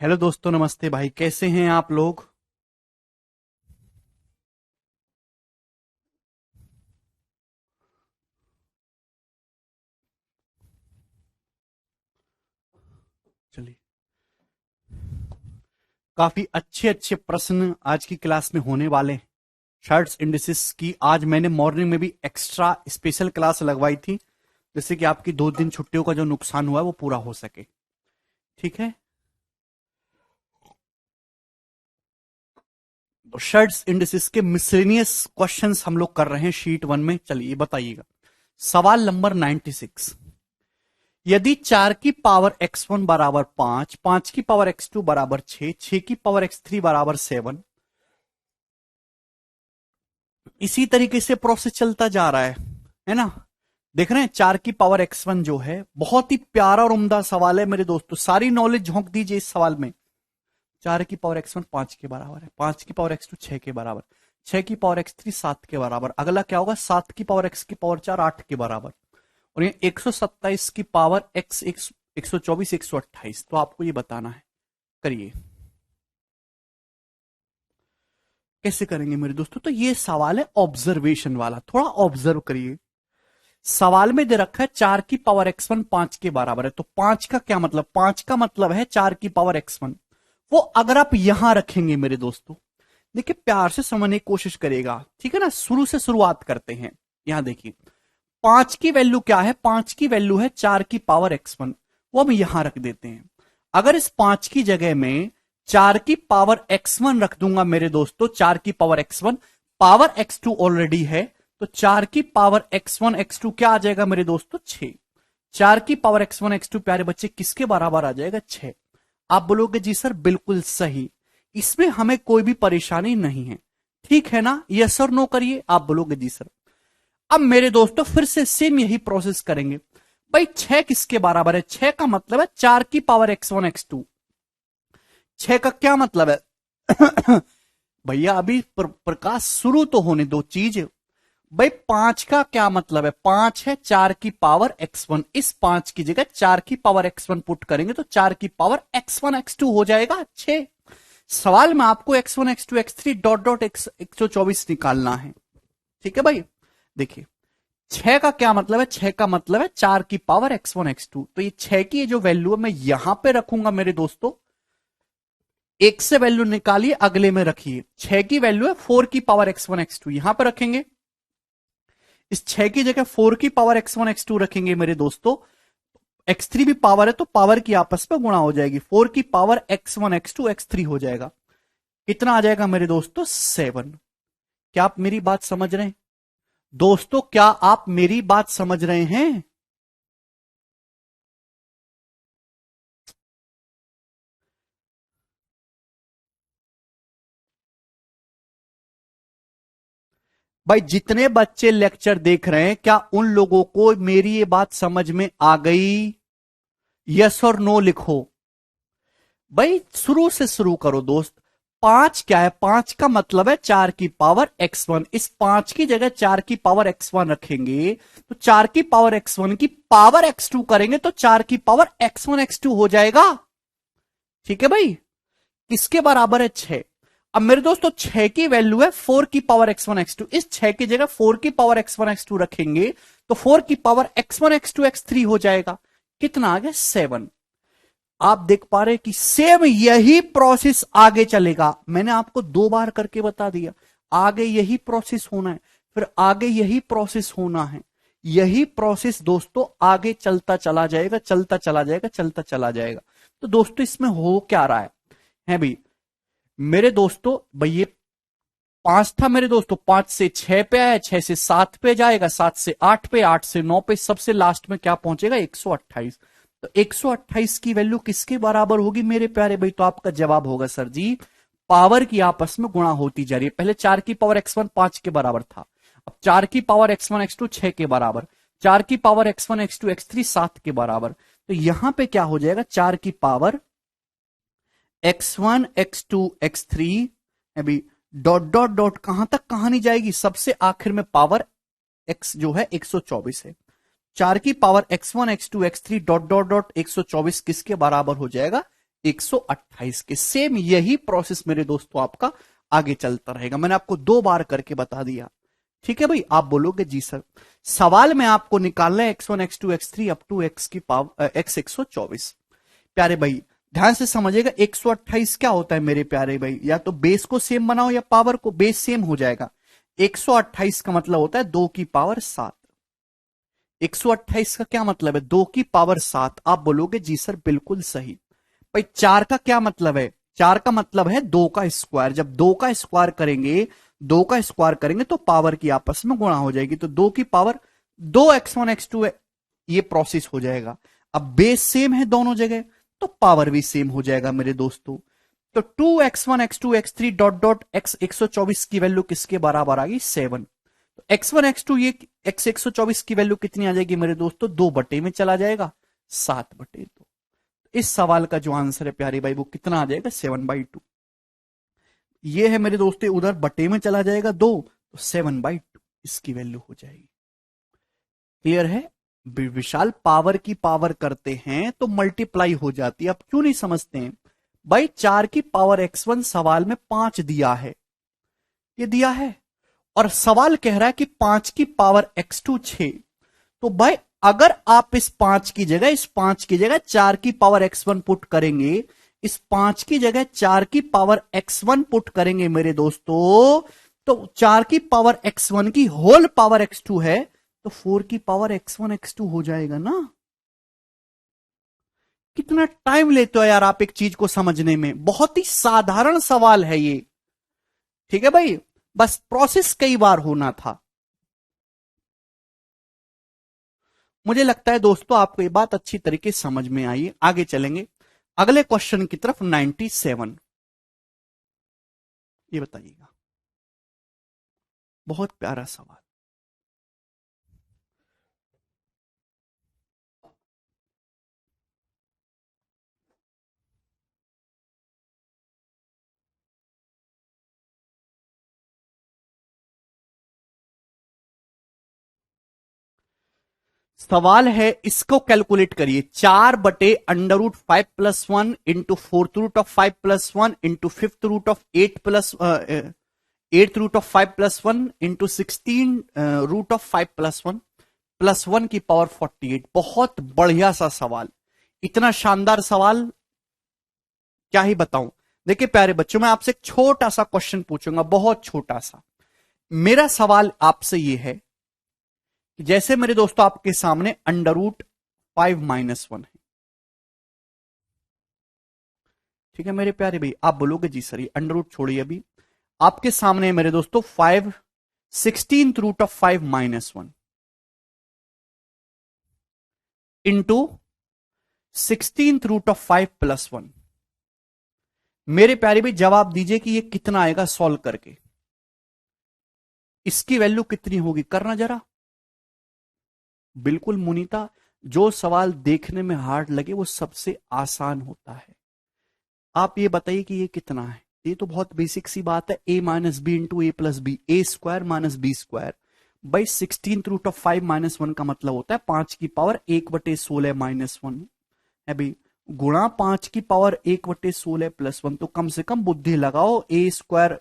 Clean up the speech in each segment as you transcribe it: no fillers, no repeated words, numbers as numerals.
Hello दोस्तों, नमस्ते भाई। कैसे हैं आप लोग? चलिए, काफी अच्छे अच्छे प्रश्न आज की क्लास में होने वाले हैं। शार्ट्स इंडिसेस की आज मैंने मॉर्निंग में भी एक्स्ट्रा स्पेशल क्लास लगवाई थी, जिससे कि आपकी 2 दिन छुट्टियों का जो नुकसान हुआ है वो पूरा हो सके। ठीक है। तो शार्ट्स इंडिसेस के मिसलेनियस क्वेश्चंस हम लोग कर रहे हैं शीट 1 में। चलिए बताइएगा। सवाल नंबर 96। यदि 4 की पावर x1 बराबर 5, 5 की पावर x2 बराबर 6, 6 की पावर x3 बराबर 7, इसी तरीके से प्रोसेस चलता जा रहा है ना। देख रहे हैं 4 की पावर x1 जो है, बहुत ही प्यारा और उम्दा सवाल है मेरे दोस्तों। सारी नॉलेज झोंक दीजिए इस सवाल में। 4 की पावर x1 5 के बराबर है, 5 की पावर x2 6 के बराबर, 6 की पावर x3 7 के बराबर। अगला क्या होगा? 7 की पावर x की पावर 4 8 के बराबर। और ये 127 की पावर x 124 128। तो आपको ये बताना है। करिए। कैसे करेंगे मेरे दोस्तों? तो ये सवाल है ऑब्जर्वेशन वाला, थोड़ा ऑब्जर्व करिए। सवाल में दे रखा है 4 की पावर x1 5 के बराबर है। तो 5 का क्या मतलब? 5 का मतलब है 4 की पावर x1। वो अगर आप यहां रखेंगे मेरे दोस्तों, देखिए प्यार से समझने की कोशिश करेगा, ठीक है ना। शुरू से शुरुआत करते हैं। यहां देखिए 5 की वैल्यू क्या है? 5 की वैल्यू है 4 की पावर x1। वो हम यहां रख देते हैं। अगर इस 5 की जगह में 4 की पावर x1 रख दूंगा मेरे दोस्तों, 4 की power x1, power x2 already है, तो 4 की पावर x1 x2 क्या आ जाएगा मेरे दोस्तों? 6। 4 की पावर x1 x2 प्यारे बच्चे किसके बराबर आ जाएगा? 6। आप बोलोगे जी सर बिल्कुल सही, इसमें हमें कोई भी परेशानी नहीं है, ठीक है ना। यस और नो करिए। आप बोलोगे जी सर। अब मेरे दोस्तों फिर से सेम यही प्रोसेस करेंगे। भाई 6 किसके बराबर है? 6 का मतलब है 4 की पावर x1 x2। 6 का क्या मतलब है? भैया अभी प्रकाश शुरू तो होने दो चीज। भाई 5 का क्या मतलब है? 5 है 4 की पावर x1। इस 5 की जगह 4 की पावर x1 पुट करेंगे तो 4 की पावर x1 x2 हो जाएगा 6। सवाल में आपको x1 x2 x3 dot dot 124 निकालना है। ठीक है भाई। देखिए 6 का क्या मतलब है? 6 का मतलब है 4 की पावर x1 x2। तो ये 6 की जो वैल्यू है मैं यहां पे रखूंगा मेरे दोस्तों। एक से वैल्यू निकालिए, अगले में रखिए। 6 की वैल्यू है 4 की पावर x1 x2, यहां पर रखेंगे। इस 6 की जगह 4 की पावर x1 x2 रखेंगे मेरे दोस्तों। x3 भी पावर है तो पावर की आपस में गुणा हो जाएगी। 4 की पावर x1 x2 x3 हो जाएगा। कितना आ जाएगा मेरे दोस्तों? 7। क्या आप मेरी बात समझ रहे हैं दोस्तों? क्या आप मेरी बात समझ रहे हैं? भाई जितने बच्चे लेक्चर देख रहे हैं, क्या उन लोगों को मेरी ये बात समझ में आ गई? यस और नो लिखो। भाई शुरू से शुरू करो दोस्त। 5 क्या है? 5 का मतलब है 4 की पावर x1। इस 5 की जगह 4 की पावर x1 रखेंगे तो 4 की पावर x1 की पावर x2 करेंगे तो 4 की पावर x1 x2 हो जाएगा। ठीक है भाई। किसके बराबर है? 6। अब मेरे दोस्तों 6 की वैल्यू है 4 की पावर x1 x2। इस 6 की जगह 4 की पावर x1 x2 रखेंगे तो 4 की पावर x1 x2 x3 हो जाएगा। कितना आ गया? 7। आप देख पा रहे हैं कि सेम यही प्रोसेस आगे चलेगा। मैंने आपको 2 बार करके बता दिया। आगे यही प्रोसेस होना है, फिर आगे यही प्रोसेस होना है। यही प्रोसेस दोस्तों आगे चलता चला जाएगा, चलता चला जाएगा, चलता चला जाएगा। तो दोस्तों इसमें हो क्या रहा है भाई मेरे दोस्तों? भाई ये 5 था मेरे दोस्तों, 5 से 6 पे आया, 6 से 7 पे जाएगा, 7 से 8 पे, 8 से 9 पे, सबसे लास्ट में क्या पहुंचेगा? 128। तो 128 की वैल्यू किसके बराबर होगी मेरे प्यारे भाई? तो आपका जवाब होगा सर जी, पावर की आपस में गुणा होती जा रही है। पहले 4 की पावर x1 5 के बराबर था, अब 4 की पावर x1 x2 6 के बराबर, 4 की पावर x1 x2 x3 7 के बराबर। तो यहां पे क्या हो जाएगा? 4 की पावर x1 x2 x3, अभी डॉट डॉट डॉट कहां तक कहानी जाएगी? सबसे आखिर में पावर x जो है 124 है। 4 की power x1 x2 x3 dot dot dot 124 किसके बराबर हो जाएगा? 128 के। सेम यही प्रोसेस मेरे दोस्तों आपका आगे चलता रहेगा। मैंने आपको 2 बार करके बता दिया। ठीक है भाई, आप बोलोगे जी सर सवाल में आपको निकालना है x1 x2 x3 up to x की पावर x 124। प्यारे भाई ध्यान से समझिएगा, 128 क्या होता है मेरे प्यारे भाई, या तो बेस को सेम बनाओ या पावर को, बेस सेम हो जाएगा। 128 का मतलब होता है 2 की पावर 7। 128 का क्या मतलब है, 2 की पावर 7। आप बोलोगे जी सर बिल्कुल सही। भाई 4 का क्या मतलब है, 4 का मतलब है 2 का स्क्वायर। जब 2 का स्क्वायर करेंगे, 2 का स्क्वायर करेंगे तो पावर की आपस में गुणा हो जाएगी, तो 2 की पावर 2x1 x2 ये प्रोसेस हो जाएगा। अब बेस सेम है दोनों जगह तो पावर भी सेम हो जाएगा मेरे दोस्तों। तो 2x1 x2 x3 dot dot x 124 की वैल्यू किसके बराबर आ गई, 7। x1 x2 ये x 124 की वैल्यू कितनी आ जाएगी मेरे दोस्तों, 2 बटे में चला जाएगा, 7/2। इस सवाल का जो आंसर है प्यारे भाई वो कितना आ जाएगा, 7/2। ये है मेरे दोस्तों, उधर बटे में चला जाएगा 2 तो 7/2 इसकी वैल्यू हो जाएगी। क्लियर है विशाल, पावर की पावर करते हैं तो मल्टीप्लाई हो जाती है। अब क्यों नहीं समझते हैं भाई, 4 की पावर x1 सवाल में 5 दिया है, ये दिया है, और सवाल कह रहा है कि 5 की पावर x2 6। तो भाई अगर आप इस 5 की जगह, इस 5 की जगह 4 की पावर x1 पुट करेंगे, इस 5 की जगह 4 की पावर x1 पुट करेंगे मेरे दोस्तों, तो 4 की पावर x1 की होल पावर x2 है, तो 4 की पावर x1 x2 हो जाएगा ना। कितना टाइम लेते हो यार आप एक चीज को समझने में, बहुत ही साधारण सवाल है ये। ठीक है भाई, बस प्रोसेस कई बार होना था। मुझे लगता है दोस्तों आपको ये बात अच्छी तरीके से समझ में आई है। आगे चलेंगे अगले क्वेश्चन की तरफ। 97 ये बताइएगा, बहुत प्यारा सवाल। सवाल है, इसको कैलकुलेट करिए, 4/√5+1 into 4th root of 5+1 into 5th root of 8+1 into 16 root of 5+1 +1 की पावर 48। बहुत बढ़िया सा सवाल, इतना शानदार सवाल क्या ही बताऊं। देखिए प्यारे बच्चों, मैं आपसे एक छोटा सा क्वेश्चन पूछूंगा, बहुत छोटा सा। मेरा सवाल आपसे यह है कि जैसे मेरे दोस्तों आपके सामने √5 - 1 है। ठीक है मेरे प्यारे भाई, आप बोलोगे जी सर ये अंडर रूट छोड़िए, अभी आपके सामने मेरे दोस्तों 16th root of 5 - 1 into 16th root of 5+1। मेरे प्यारे भाई जवाब दीजिए कि ये कितना आएगा सॉल्व करके, इसकी वैल्यू कितनी होगी, करना जरा। बिल्कुल मुनीता, जो सवाल देखने में हार्ड लगे वो सबसे आसान होता है। आप ये बताइए कि ये कितना है। ये तो बहुत बेसिक सी बात है, a - b × a+b, a² - b²। भाई 16th रूट ऑफ 5 - 1 का मतलब होता है 5 की पावर 1/16 -1 है भाई, गुणा 5 की पावर 1/16 +1। तो कम से कम बुद्धि लगाओ, a²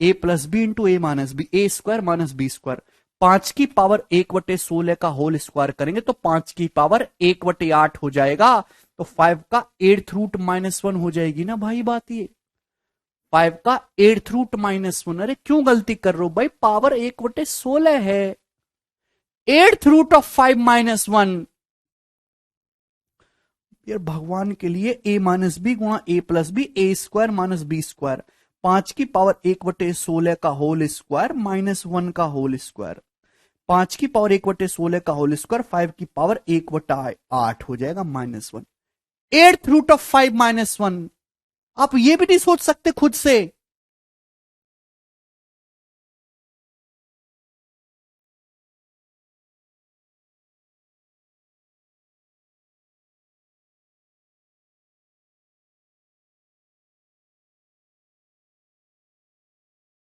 a+b × a-b, a² - b²। 5 की पावर 1/16 का होल स्क्वायर करेंगे तो 5 की पावर 1/8 हो जाएगा, तो 5 का 8th रूट -1 हो जाएगी ना भाई बात ये। 5 का 8th रूट -1, अरे क्यों गलती कर रहे हो भाई, पावर 1/16 है। 8th रूट ऑफ 5 - 1, यार भगवान के लिए, a - b × a+b, a² - b²। 5 की पावर 1/16 का होल स्क्वायर -1 का होल स्क्वायर, 5 की पावर 1/16 का होल स्क्वायर, 5 की पावर 1/8 हो जाएगा -1। 8th रूट ऑफ 5 - 1, आप ये भी नहीं सोच सकते खुद से।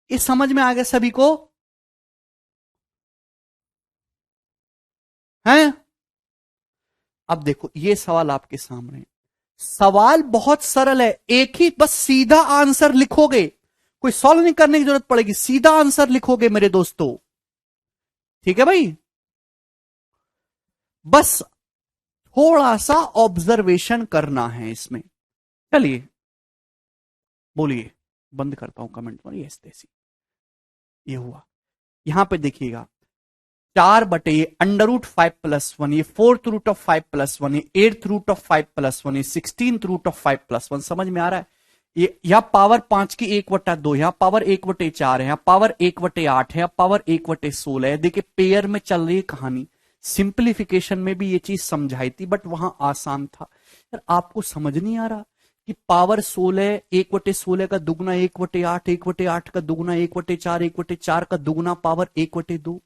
इस समझ में आ गया सभी को हैं। अब देखो ये सवाल आपके सामने, सवाल बहुत सरल है, एक ही बस सीधा आंसर लिखोगे, कोई सॉल्व नहीं करने की जरूरत पड़ेगी, सीधा आंसर लिखोगे मेरे दोस्तों। ठीक है भाई, बस थोड़ा सा ऑब्जर्वेशन करना है इसमें। चलिए बोलिए, बंद करता हूं कमेंट पर, ये ऐसी ये हुआ। यहां पे देखिएगा, 4 बटे ये √5 + 1, ये 4th रूट ऑफ 5 + 1, ये 8th रूट ऑफ 5 + 1, ये 16th रूट ऑफ 5 + 1। समझ में आ रहा है? ये यहां पावर 5 की 1/2, यहां पावर 1/4 है, यहां पावर 1/8 है, यहां पावर 1/16 है। देखिए पेयर में चल रही है कहानी। सिंप्लीफिकेशन में भी ये चीज समझाई थी, बट वहां आसान था। यार आपको समझ नहीं आ रहा कि पावर 16, 1/16 का दुगना 1/8, 1/8 का दुगना 1/4, 1/4 का दुगना पावर 1/2।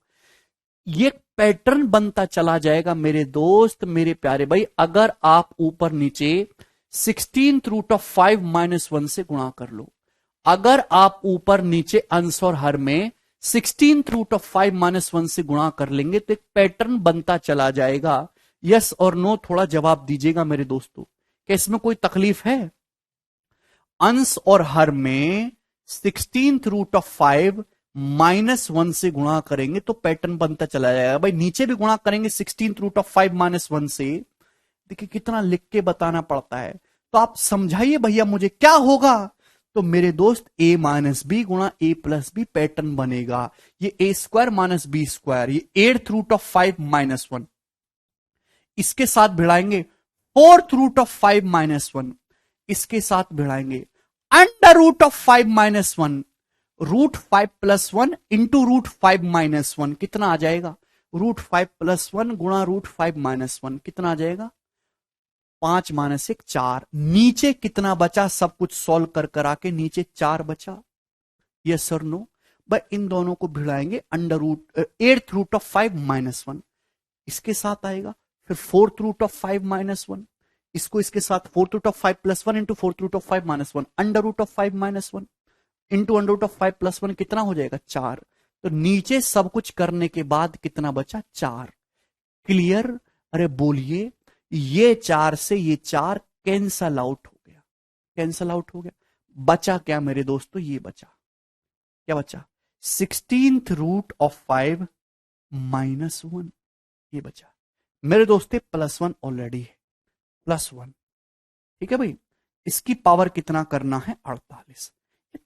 ये पैटर्न बनता चला जाएगा मेरे दोस्त, मेरे प्यारे भाई, अगर आप ऊपर नीचे 16th रूट ऑफ 5 - 1 से गुणा कर लो। अगर आप ऊपर नीचे अंश और हर में 16th रूट ऑफ 5 - 1 से गुणा कर लेंगे तो एक पैटर्न बनता चला जाएगा। यस और नो थोड़ा जवाब दीजिएगा मेरे दोस्तों, क्या इसमें कोई तकलीफ है? अंश और हर में 16th रूट ऑफ 5 - 1 से गुणा करेंगे तो पैटर्न बनता चला जाएगा। भाई नीचे भी गुणा करेंगे 16th रूट ऑफ 5 - 1 से। देखिए कितना लिख के बताना पड़ता है, तो आप समझाइए भैया मुझे क्या होगा। तो मेरे दोस्त a - b गुणा a+b पैटर्न बनेगा। ये a² - b², ये 8th रूट ऑफ 5 - 1, इसके साथ भिड़ाएंगे 4th रूट ऑफ 5 - 1, इसके साथ भिड़ाएंगे √5 - 1, √5 + 1 इंटू √5 - 1 कितना आ जाएगा? √5 + 1 गुणा √5 - 1 कितना आ जाएगा? 5 - 1 4। नीचे कितना बचा? सब कुछ सॉल्व कर कर आके नीचे 4 बचा। Yes sir no? भाई इन दोनों को भिड़ाएंगे √8th रूट ऑफ 5 - 1, इसके साथ आएगा। फिर 4th रूट ऑफ 5 - 1, इसको इसके साथ 4th root of 5 + 1 into 4th root of 5 - 1 √5 - 1 into √5 + 1 कितना हो जाएगा? 4। तो नीचे सब कुछ करने के बाद कितना बचा? 4। क्लियर? अरे बोलिए, ये 4 से ये 4 कैंसल आउट हो गया, कैंसल आउट हो गया। बचा क्या मेरे दोस्तों? ये बचा, क्या बचा? 16th रूट ऑफ 5 - 1, ये बचा मेरे दोस्ते। +1 ऑलरेडी है, +1। ठीक है भाई, इसकी पावर कितना करना है? 48।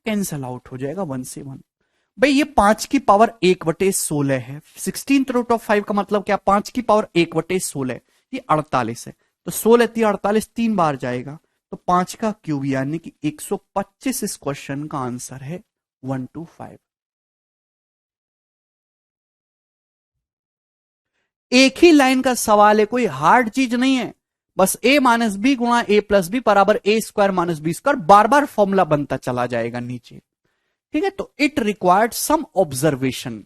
कैंसल आउट हो जाएगा 1 से 1। भाई ये 5 की पावर 1/16 है। 16th रूट ऑफ 5 का मतलब क्या? 5 की पावर 1/16, ये 48 है। तो 16 × 48 3 बार जाएगा, तो 5 का क्यूब यानी कि 125 इस क्वेश्चन का आंसर है 125। एक ही लाइन का सवाल है, कोई हार्ड चीज नहीं है। बस a - b गुणा a+b बराबर a² - b², बार बार फॉर्मूला बनता चला जाएगा नीचे। ठीक है, तो इट रिक्वायर्ड सम ऑब्जर्वेशन।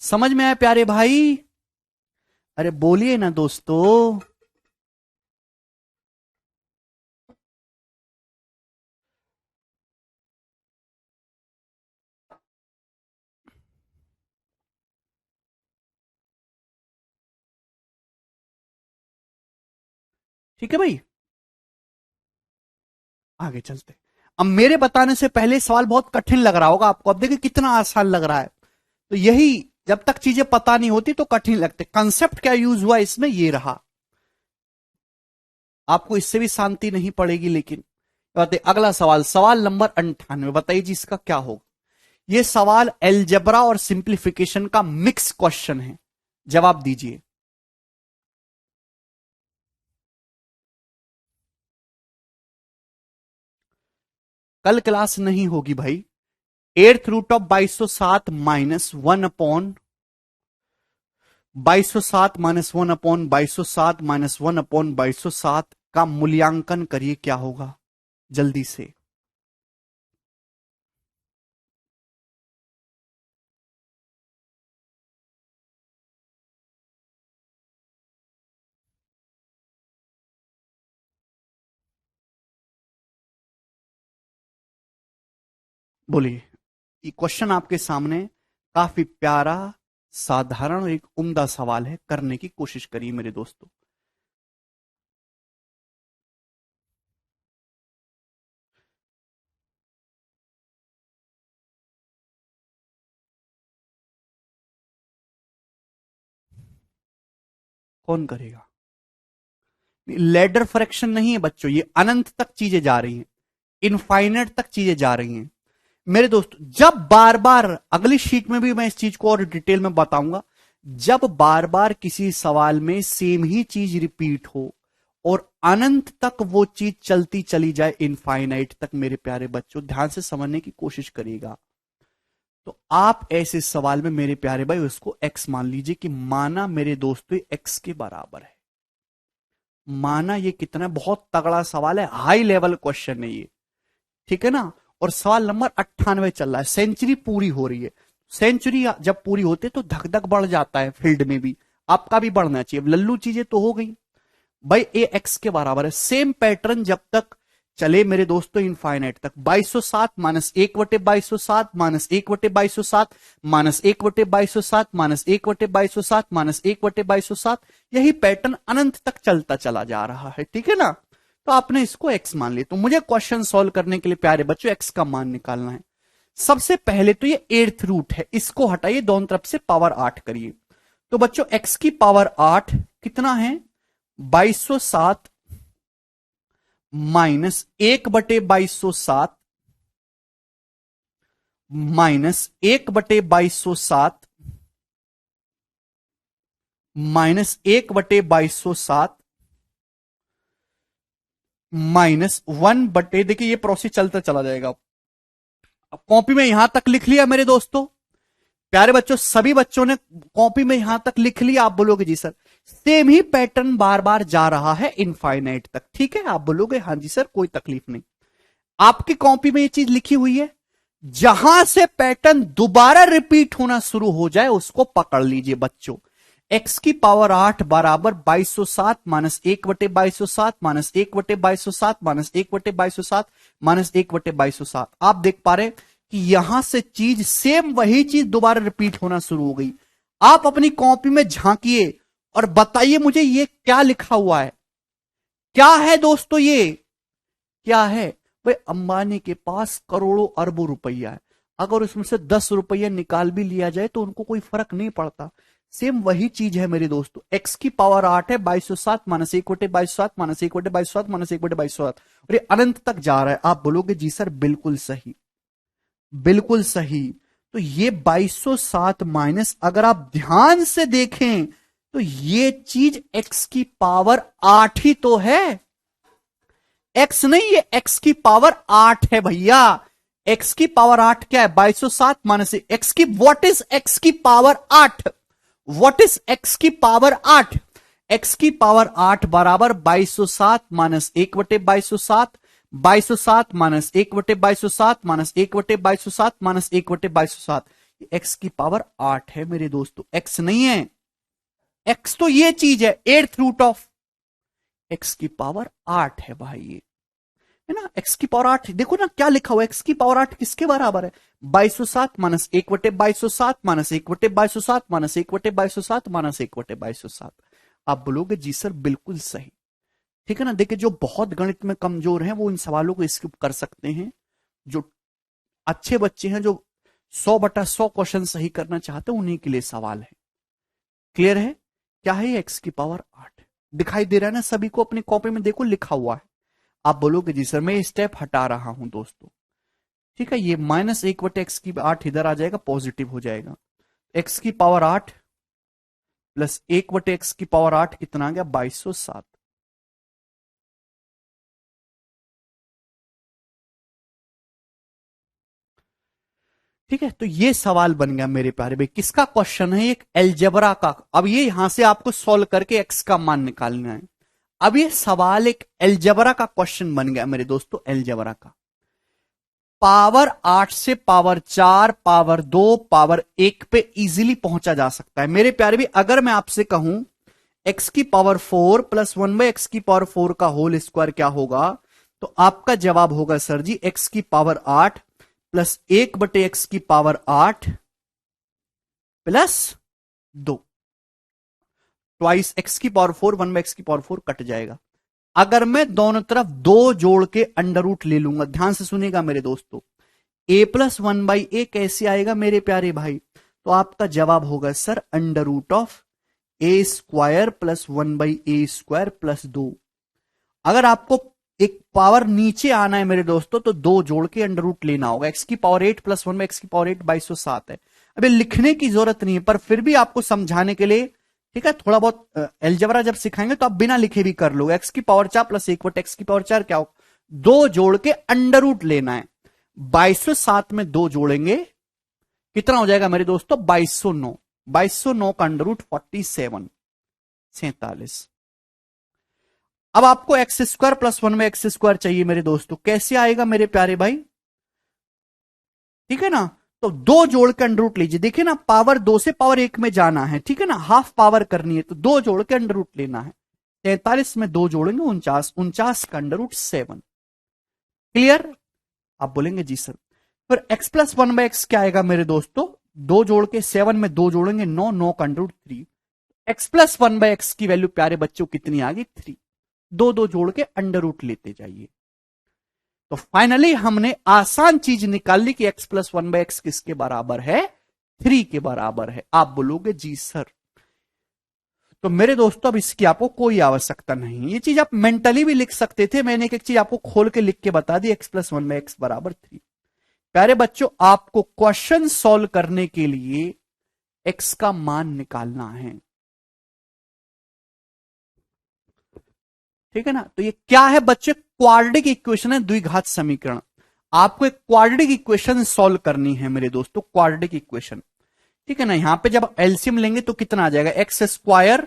समझ में आया प्यारे भाई? अरे बोलिए ना दोस्तों। ठीक है भाई, आगे चलते। अब मेरे बताने से पहले सवाल बहुत कठिन लग रहा होगा आपको, अब देखिए कितना आसान लग रहा है। तो यही, जब तक चीजें पता नहीं होती तो कठिन लगते। कंसेप्ट क्या यूज हुआ इसमें, ये रहा। आपको इससे भी शांति नहीं पड़ेगी। लेकिन बताइए अगला सवाल, सवाल नंबर 98, बताइए जी इसका क्या होगा। ये सवाल एलजेब्रा और सिंप्लीफिकेशन का मिक्स क्वेश्चन है, जवाब दीजिए। कल क्लास नहीं होगी भाई। 8th रूट ऑफ 2207 -1/2207 का मूल्यांकन करिए, क्या होगा जल्दी से। बोलिए, ये क्वेश्चन आपके सामने काफी प्यारा, साधारण और एक उम्दा सवाल है, करने की कोशिश करिए मेरे दोस्तों। कौन करेगा? लैडर फ्रैक्शन नहीं है बच्चों, ये अनंत तक चीजें जा रही हैं, इनफाइनाइट तक चीजें जा रही हैं मेरे दोस्त। जब बार बार, अगली शीट में भी मैं इस चीज को और डिटेल में बताऊंगा, जब बार बार किसी सवाल में सेम ही चीज रिपीट हो और अनंत तक वो चीज चलती चली जाए, इनफाइनाइट तक, मेरे प्यारे बच्चों ध्यान से समझने की कोशिश करिएगा। तो आप ऐसे सवाल में मेरे प्यारे भाई उसको एक्स मान लीजिए कि माना मेरे दोस्तों एक्स के बराबर है। माना ये कितना बहुत तगड़ा सवाल है, हाई लेवल क्वेश्चन है ये, ठीक है ना। और सवाल नंबर 98 चल रहा है, सेंचुरी पूरी हो रही है। सेंचुरी जब पूरी होती है तो धक धक बढ़ जाता है, फील्ड में भी आपका भी बढ़ना चाहिए। लल्लू चीजें तो हो गई भाई, ए एक्स के बराबर है। सेम पैटर्न जब तक चले मेरे दोस्तों इनफाइनाइट तक, 2207 minus 1/2207 minus 1/2207 minus 1/2207 minus 1/2207 minus 1/2207, यही पैटर्न अनंत तक चलता चला जा रहा है, ठीक है ना। तो आपने इसको एक्स मान लिया। तो मुझे क्वेश्चन सॉल्व करने के लिए प्यारे बच्चों एक्स का मान निकालना है। सबसे पहले तो ये 8th रूट है, इसको हटाइए, दोनों तरफ से पावर 8 करिए। तो बच्चों एक्स की पावर 8 कितना है? 2207 माइनस 1/2207 माइनस 1/2207 माइनस 1/2207 माइनस 1 देखिए ये प्रोसेस चलता चला जाएगा। अब कॉपी में यहां तक लिख लिया मेरे दोस्तों, प्यारे बच्चों सभी बच्चों ने कॉपी में यहां तक लिख लिया। आप बोलोगे जी सर सेम ही पैटर्न बार बार जा रहा है इनफाइनाइट तक, ठीक है। आप बोलोगे हाँ जी सर कोई तकलीफ नहीं। आपकी कॉपी में ये चीज लिखी हुई है, जहां से पैटर्न दोबारा रिपीट होना शुरू हो जाए उसको पकड़ लीजिए बच्चों। एक्स की पावर 8 बराबर 2207 माइनस 1/2207 माइनस 1/2207 माइनस 1/2207 माइनस 1/2207। आप देख पा रहे कि यहां से चीज सेम वही चीज दोबारा रिपीट होना शुरू हो गई। आप अपनी कॉपी में झांकिए और बताइए मुझे ये क्या लिखा हुआ है, क्या है दोस्तों, ये क्या है भाई? अंबानी के पास करोड़ों अरबों रुपया है, अगर उसमें से 10 रुपया निकाल भी लिया जाए तो उनको कोई फर्क नहीं पड़ता। सेम वही चीज है मेरे दोस्तों। एक्स की पावर 8 है, 2207 माइनस 1/2207 माइनस 1/2207 माइनस 1/2207, और ये अनंत तक जा रहा है। आप बोलोगे जी सर बिल्कुल सही, बिल्कुल सही। तो ये 2207 माइनस, अगर आप ध्यान से देखें तो ये चीज एक्स की पावर 8 ही तो है, एक्स नहीं, ये एक्स की पावर 8 है भैया। एक्स की पावर 8 क्या है? 2207 माइनस एक्स की, व्हाट इज एक्स की पावर 8? व्हाट इज एक्स की पावर 8? एक्स की पावर 8 बराबर 2207 minus 1/2207, 2207 minus 1/2207 minus 1/2207 minus 1/2207। X की पावर 8 है मेरे दोस्तों, एक्स नहीं है। एक्स तो ये चीज है, 8th रूट ऑफ एक्स की पावर 8 है भाई, ये है ना। एक्स की पावर 8 देखो ना क्या लिखा हुआ है, एक्स की पावर 8 किसके बराबर है? 2207 माइनस 1/2207 माइनस 1/2207 माइनस 1/2207 माइनस 1/2207। आप बोलोगे जी सर बिल्कुल सही, ठीक है ना। देखिए जो बहुत गणित में कमजोर हैं वो इन सवालों को स्किप कर सकते हैं, जो अच्छे बच्चे हैं, जो 100/100 क्वेश्चन सही करना चाहते हैं, उन्हीं के लिए सवाल है। क्लियर है? क्या है ये? एक्स की पावर 8 दिखाई दे रहा है ना सभी को? अपनी कॉपी में देखो लिखा हुआ है। आप बोलोगे जी सर मैं स्टेप हटा रहा हूं दोस्तों, ठीक है। ये माइनस 1/x की 8 इधर आ जाएगा, पॉजिटिव हो जाएगा। एक्स की पावर 8 प्लस 1/x की पावर 8 कितना आ गया? 2207। ठीक है, तो ये सवाल बन गया मेरे प्यारे भाई। किसका क्वेश्चन है? एक एलजेब्रा का। अब ये यहां से आपको सॉल्व करके एक्स का मान निकालना है। अब ये सवाल एक एलजेब्रा का क्वेश्चन बन गया मेरे दोस्तों, एलजेब्रा का। पावर 8 से पावर 4, पावर 2, पावर 1 पे इजीली पहुंचा जा सकता है मेरे प्यारे भी। अगर मैं आपसे कहूं एक्स की पावर 4 प्लस 1/x की पावर 4 का होल स्क्वायर क्या होगा, तो आपका जवाब होगा सर जी एक्स की पावर 8 प्लस 1/x की पावर 8 प्लस 2, ट्वाइस एक्स की पावर 4, 1/x की पावर 4 कट जाएगा। अगर मैं दोनों तरफ 2 जोड़ के अंडर रूट ले लूंगा, ध्यान से सुनिएगा मेरे दोस्तों, a प्लस 1/a कैसे आएगा मेरे प्यारे भाई? तो आपका जवाब होगा sir under root of a square plus 1/a² + 2। अगर आपको एक पावर नीचे आना है मेरे दोस्तों तो 2 जोड़ के अंडर रूट लेना होगा। x⁸ + 1/x⁸ 2207 है। अभी लिखने की जरूरत नहीं है, पर फिर भी आपको समझाने के लिए, ठीक है, थोड़ा बहुत एलजेब्रा जब सिखाएंगे तो आप बिना लिखे भी कर लो। x⁴ + 1/x⁴ क्या हो, 2 जोड़ के अंडर रूट लेना है। 2207 में 2 जोड़ेंगे कितना हो जाएगा मेरे दोस्तों, 2209। 2209 का अंडर रूट 47। अब आपको x² + 1/x² चाहिए मेरे दोस्तों, कैसे आएगा मेरे प्यारे भाई, ठीक है ना। तो 2 जोड़ के अंडर रूट लीजिए, देखिए ना, पावर 2 से पावर 1 में जाना है, ठीक है ना, हाफ पावर करनी है तो 2 जोड़ के अंडर रूट लेना है। 43 में 2 जोड़ेंगे 49, 49 का अंडर रूट 7। क्लियर, आप बोलेंगे जी सर। फिर x + 1/x क्या आएगा मेरे दोस्तों, 2 जोड़ के 7 में 2 जोड़ेंगे 9, 9 का अंडर रूट 3। x + 1/x की वैल्यू प्यारे बच्चों कितनी आ गई, 3। 2 2 जोड़ के अंडर रूट लेते जाइए। तो फाइनली हमने आसान चीज निकाल ली कि x + 1/x किसके बराबर है, 3 के बराबर है। आप बोलोगे जी सर। तो मेरे दोस्तों अब इसकी आपको कोई आवश्यकता नहीं, ये चीज आप मेंटली भी लिख सकते थे, मैंने एक चीज आपको खोल के लिख के बता दी, x + 1/x बराबर 3। प्यारे बच्चों आपको क्वेश्चन सॉल्व करने के लिए x का मान निकालना है, ठीक है ना। तो ये क्या है बच्चे, क्वाड्रेटिक इक्वेशन है, द्विघात समीकरण। आपको एक क्वाड्रेटिक इक्वेशन सॉल्व करनी है मेरे दोस्तों, क्वाड्रेटिक इक्वेशन, ठीक है ना। यहां पे जब एलसीएम लेंगे तो कितना आ जाएगा, x²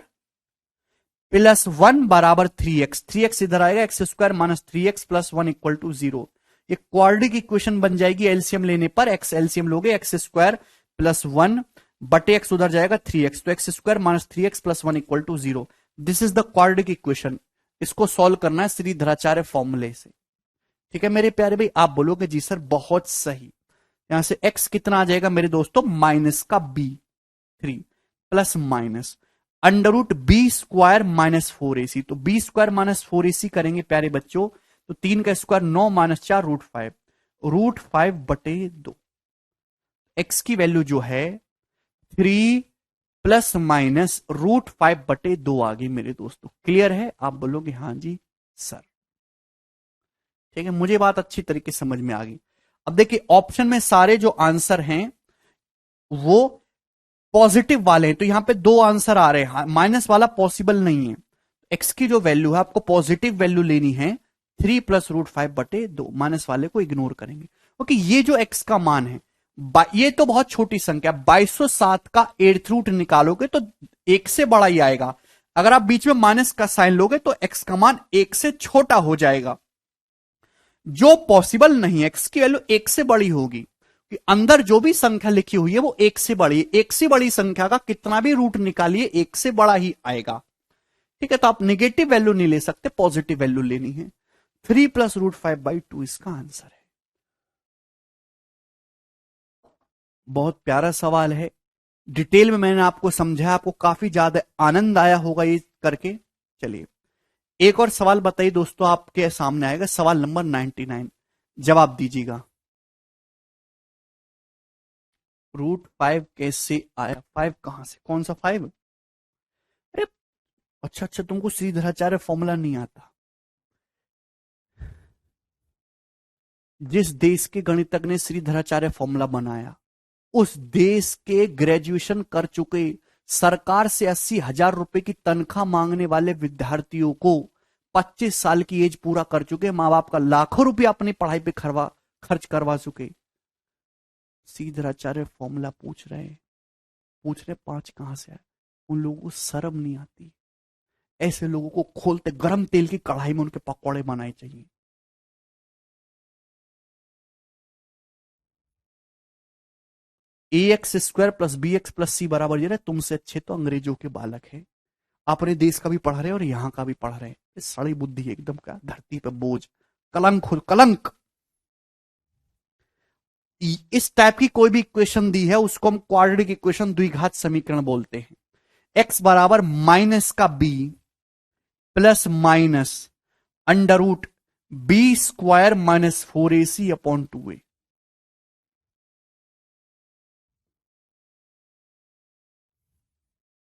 + 1 बराबर 3x, 3x इधर आएगा, x² - 3x + 1 = 0। ये क्वाड्रेटिक इक्वेशन बन जाएगी एलसीएम लेने पर। x एलसीएम लोगे, x² + 1 बटे x उधर जाएगा 3x, तो x² - 3x + 1 = 0। This is the quadratic equation. इसको सॉल्व करना है श्रीधराचार्य फॉर्मूले से, ठीक है मेरे प्यारे भाई। आप बोलोगे जी सर बहुत सही। यहां से x कितना आ जाएगा मेरे दोस्तों, -b3 plus minus under root b² - 4ac। तो b² - 4ac करेंगे प्यारे बच्चों, तो 3 का स्क्वायर 9 - 4 √5, √5/2। x की वैल्यू जो है 3 प्लस माइनस √5/2 आ गई मेरे दोस्तों। क्लियर है, आप बोलोगे हाँ जी सर, ठीक है, मुझे बात अच्छी तरीके से समझ में आ गई। अब देखिए ऑप्शन में सारे जो आंसर हैं वो पॉजिटिव वाले हैं, तो यहां पे 2 आंसर आ रहे हैं, माइनस वाला पॉसिबल नहीं है। एक्स की जो वैल्यू है आपको पॉजिटिव वैल्यू लेनी है, 3 प्लस √5/2, माइनस वाले को इग्नोर करेंगे। ओके, ये जो एक्स का मान है, ये तो बहुत छोटी संख्या, 2207 का 8th रूट निकालोगे तो 1 से बड़ा ही आएगा। अगर आप बीच में माइनस का साइन लोगे तो एक्स का मान 1 से छोटा हो जाएगा, जो पॉसिबल नहीं है। एक्स की वैल्यू 1 से बड़ी होगी कि अंदर जो भी संख्या लिखी हुई है वो 1 से बड़ी है। 1 से बड़ी संख्या का कितना भी रूट निकालिए 1 से बड़ा ही आएगा, ठीक है। तो आप नेगेटिव वैल्यू नहीं ले सकते, पॉजिटिव वैल्यू लेनी है। 3 प्लस √5/2 इसका आंसर है। बहुत प्यारा सवाल है, डिटेल में मैंने आपको समझाया, आपको काफी ज्यादा आनंद आया होगा ये करके। चलिए एक और सवाल बताइए दोस्तों, आपके सामने आएगा सवाल नंबर 99, जवाब दीजिएगा। √5 कैसे आया, 5 कहां से, कौन सा 5? अरे अच्छा अच्छा, तुमको श्रीधराचार्य फॉर्मूला नहीं आता। जिस देश के गणितज्ञ ने श्रीधराचार्य फॉर्मूला बनाया उस देश के ग्रेजुएशन कर चुके, सरकार से 80,000 रुपए की तनख्वाह मांगने वाले विद्यार्थियों को 25 साल की एज पूरा कर चुके, मां बाप का लाखों रुपया अपनी पढ़ाई पे खर्च करवा चुके, श्रीधराचार्य फॉर्मूला पूछ रहे 5 कहां से आए। उन लोगों को शर्म नहीं आती। ऐसे लोगों को खोलते गरम तेल की कढ़ाई में उनके पकौड़े बनाए चाहिए। ax² + bx + c बराबर ये, तुमसे अच्छे तो अंग्रेजों के बालक हैं, अपने देश का भी पढ़ रहे हैं और यहां का भी पढ़ रहे हैं। ये सड़ी बुद्धि एकदम का, धरती पे बोझ, कलंक कलंक। इस टाइप की कोई भी इक्वेशन दी है उसको हम क्वाड्रेटिक इक्वेशन, द्विघात समीकरण बोलते हैं। x बराबर -b plus minus under root b² - 4ac/2a।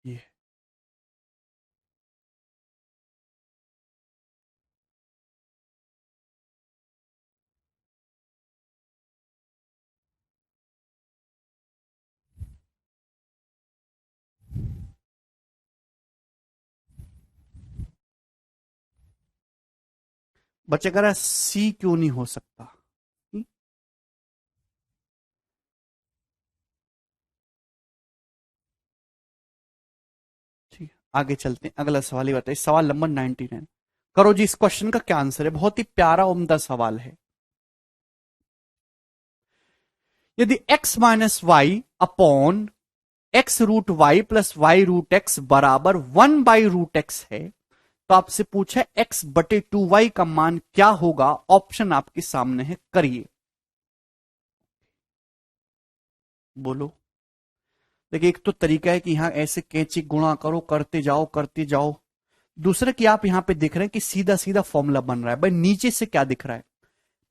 ये बच्चे कह रहा है सी क्यों नहीं हो सकता? ठीक है, आगे चलते हैं, अगला सवाल ही बताइए, सवाल नंबर 99। करो जी, इस क्वेश्चन का क्या आंसर है? बहुत ही प्यारा उम्दा सवाल है। यदि x minus y upon x root y plus y root x बराबर 1/√x है, तो आपसे पूछा है x/2y का मान क्या होगा? ऑप्शन आपके सामने है, करिए, बोलो। देखिए, एक तो तरीका है कि यहां ऐसे कैंची गुणा करो, करते जाओ करते जाओ। दूसरा कि आप यहां पे देख रहे हैं कि सीधा सीधा फॉर्मूला बन रहा है। भाई नीचे से क्या दिख रहा है?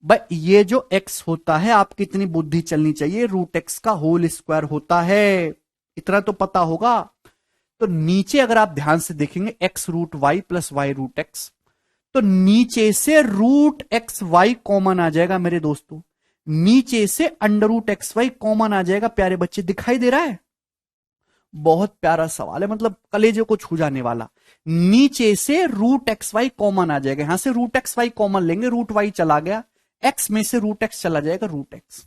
भाई ये जो x होता है, आपकी इतनी बुद्धि चलनी चाहिए, √x का होल स्क्वायर होता है, इतना तो पता होगा। तो नीचे अगर आप ध्यान से देखेंगे x√y प्लस y√x, तो नीचे से √xy कॉमन आ जाएगा मेरे दोस्तों, नीचे से √xy कॉमन आ जाएगा। प्यारे बच्चे, दिखाई दे रहा है? बहुत प्यारा सवाल है, मतलब कलेजे को छू जाने वाला। नीचे से √xy कॉमन आ जाएगा, यहां से √xy कॉमन लेंगे, √y चला गया, x में से √x चला जाएगा, √x।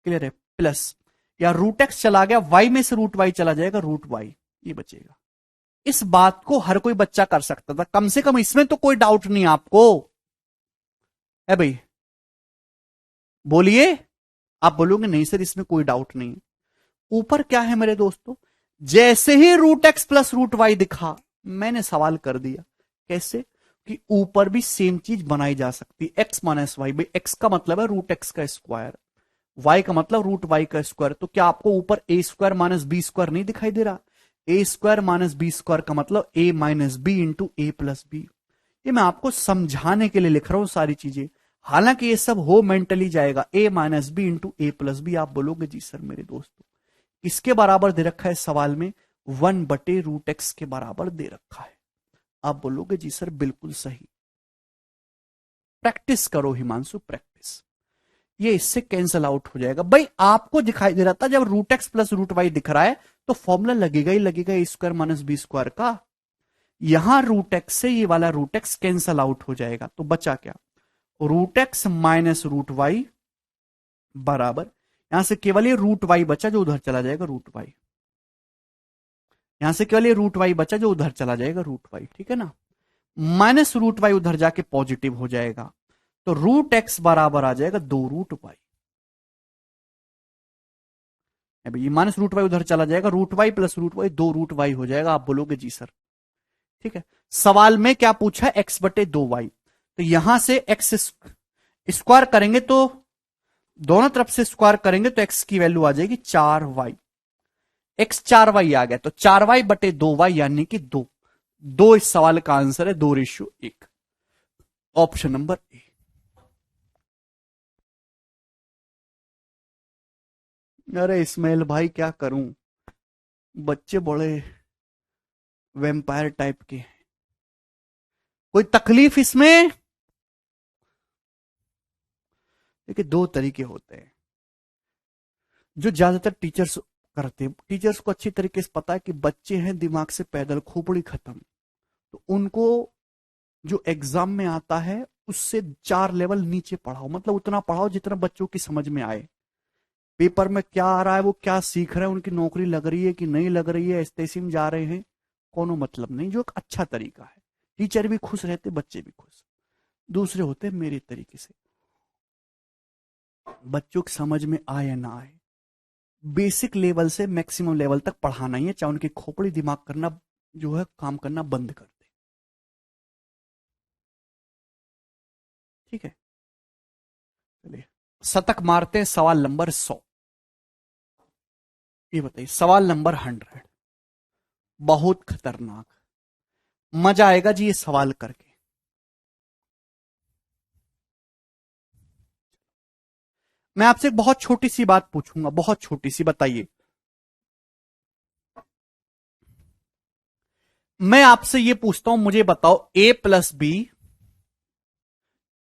क्लियर है? प्लस, या √x चला गया, y में से √y चला जाएगा, √y, ये बचेगा। इस बात को हर कोई बच्चा कर सकता था, कम से कम इसमें तो कोई डाउट नहीं आपको है भाई? बोलिए। आप बोलोगे नहीं सर इसमें कोई डाउट नहीं। ऊपर क्या है मेरे दोस्तों? जैसे ही √x प्लस √y दिखा, मैंने सवाल कर दिया। कैसे? कि ऊपर भी सेम चीज बनाई जा सकती है, x माइनस वाई। भाई x का मतलब है √x का स्क्वायर, y का मतलब √y का स्क्वायर। तो क्या आपको ऊपर a square minus b square नहीं दिखाई दे रहा? a square minus b square का मतलब a minus b into a plus b. ये मैं आपको समझाने के लिए लिख रहा हूं सारी चीजें, हालांकि ये सब हो मेंटली जाएगा। a minus b into a plus b. आप बोलोगे जी सर मेरे दोस्तों इसके बराबर दे रखा है सवाल में, 1/√x के बराबर दे रखा है। आप बोलोगे जी सर बिल्कुल सही। प्रैक्टिस करो हिमांशु, प्रैक्टिस, ये इससे कैंसल आउट हो जाएगा। भाई आपको दिखाई दे रहा था जब √x प्लस √y दिख रहा है तो फॉर्मूला लगेगा ही लगेगा, a square minus b square का। यहां √x से ये वाला √x कैंसल आउट हो जाएगा, तो बचा क्या? √x माइनस √y बराबर, यहां से केवल ये √y बचा जो उधर चला जाएगा, √y। यहां से केवल ये √y बचा जो उधर चला जाएगा, √y, ठीक है ना? माइनस √y उधर जाके पॉजिटिव हो जाएगा, तो √x बराबर आ जाएगा 2√y। अभी ये माइनस √y उधर चला जाएगा, √y प्लस √y 2√y हो जाएगा। आप बोलोगे जी सर, ठीक है। सवाल में क्या पूछा? x/2y, तो यहां से x स्क्वायर करेंगे तो दोनों तरफ से स्क्वायर करेंगे तो x की वैल्यू आ जाएगी 4y। x 4y आ गया, तो 4y/2y यानी कि 2। दो इस सवाल का आंसर है, 2:1, ऑप्शन नंबर ए। अरे इस्माइल भाई क्या करूं, बच्चे बड़े वेम्पायर टाइप के हैं। कोई तकलीफ इसमें? देखिए दो तरीके होते हैं जो ज्यादातर टीचर्स करते हैं। टीचर्स को अच्छी तरीके से पता है कि बच्चे हैं दिमाग से पैदल, खोपड़ी खत्म, तो उनको जो एग्जाम में आता है उससे 4 लेवल नीचे पढ़ाओ, मतलब उतना पढ़ाओ जितना बच्चों की समझ में आए। पेपर में क्या आ रहा है, वो क्या सीख रहे हैं, उनकी नौकरी लग रही है कि नहीं लग रही है, इस्तेसी में जा रहे हैं, कोनो मतलब नहीं। जो एक अच्छा तरीका है, टीचर भी खुश रहते, बच्चे भी खुश। दूसरे होते हैं मेरे तरीके से, बच्चों की समझ में आए या ना आए, बेसिक लेवल से मैक्सिमम लेवल तक पढ़ाना ही है, चाहे उनकी खोपड़ी दिमाग करना जो है काम करना बंद कर दे। ठीक है, चलिए शतक मारते हैं सवाल नंबर 100। ये बताइए सवाल नंबर 100, बहुत खतरनाक, मजा आएगा जी ये सवाल करके। मैं आपसे एक बहुत छोटी सी बात पूछूंगा, बहुत छोटी सी, बताइए। मैं आपसे ये पूछता हूं, मुझे बताओ a+b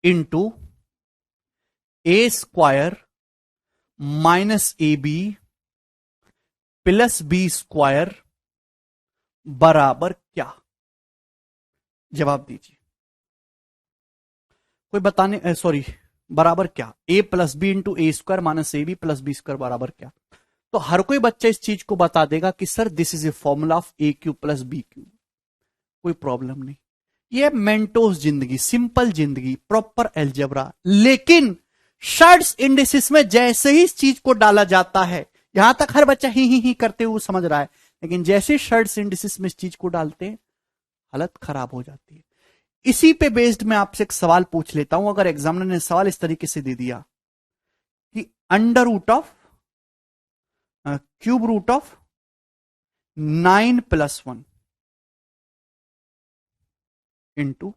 into a² -ab +b² बराबर क्या? जवाब दीजिए। कोई बताने, सॉरी, बराबर क्या, a plus b into a square minus a b plus b square बराबर क्या। तो हर कोई बच्चा इस चीज को बता देगा कि sir this is a formula of a cube plus b cube, कोई प्रॉब्लम नहीं। ये मेंटोस जिंदगी, सिंपल जिंदगी, प्रॉपर एल्जेब्रा। लेकिन शर्ट्स इंडिसिस में जैसे ही इस चीज को डाला जाता है, यहां तक हर बच्चा ही करते हुए समझ रहा है, लेकिन जैसे शर्ट्स इंडिसिस में इस चीज को डालते हैं हालत खराब हो जाती है। इसी पे बेस्ड मैं आपसे एक सवाल पूछ लेता हूं। अगर एग्जामिनर ने सवाल इस तरीके से दे दिया कि under root of cube root of 9+1 into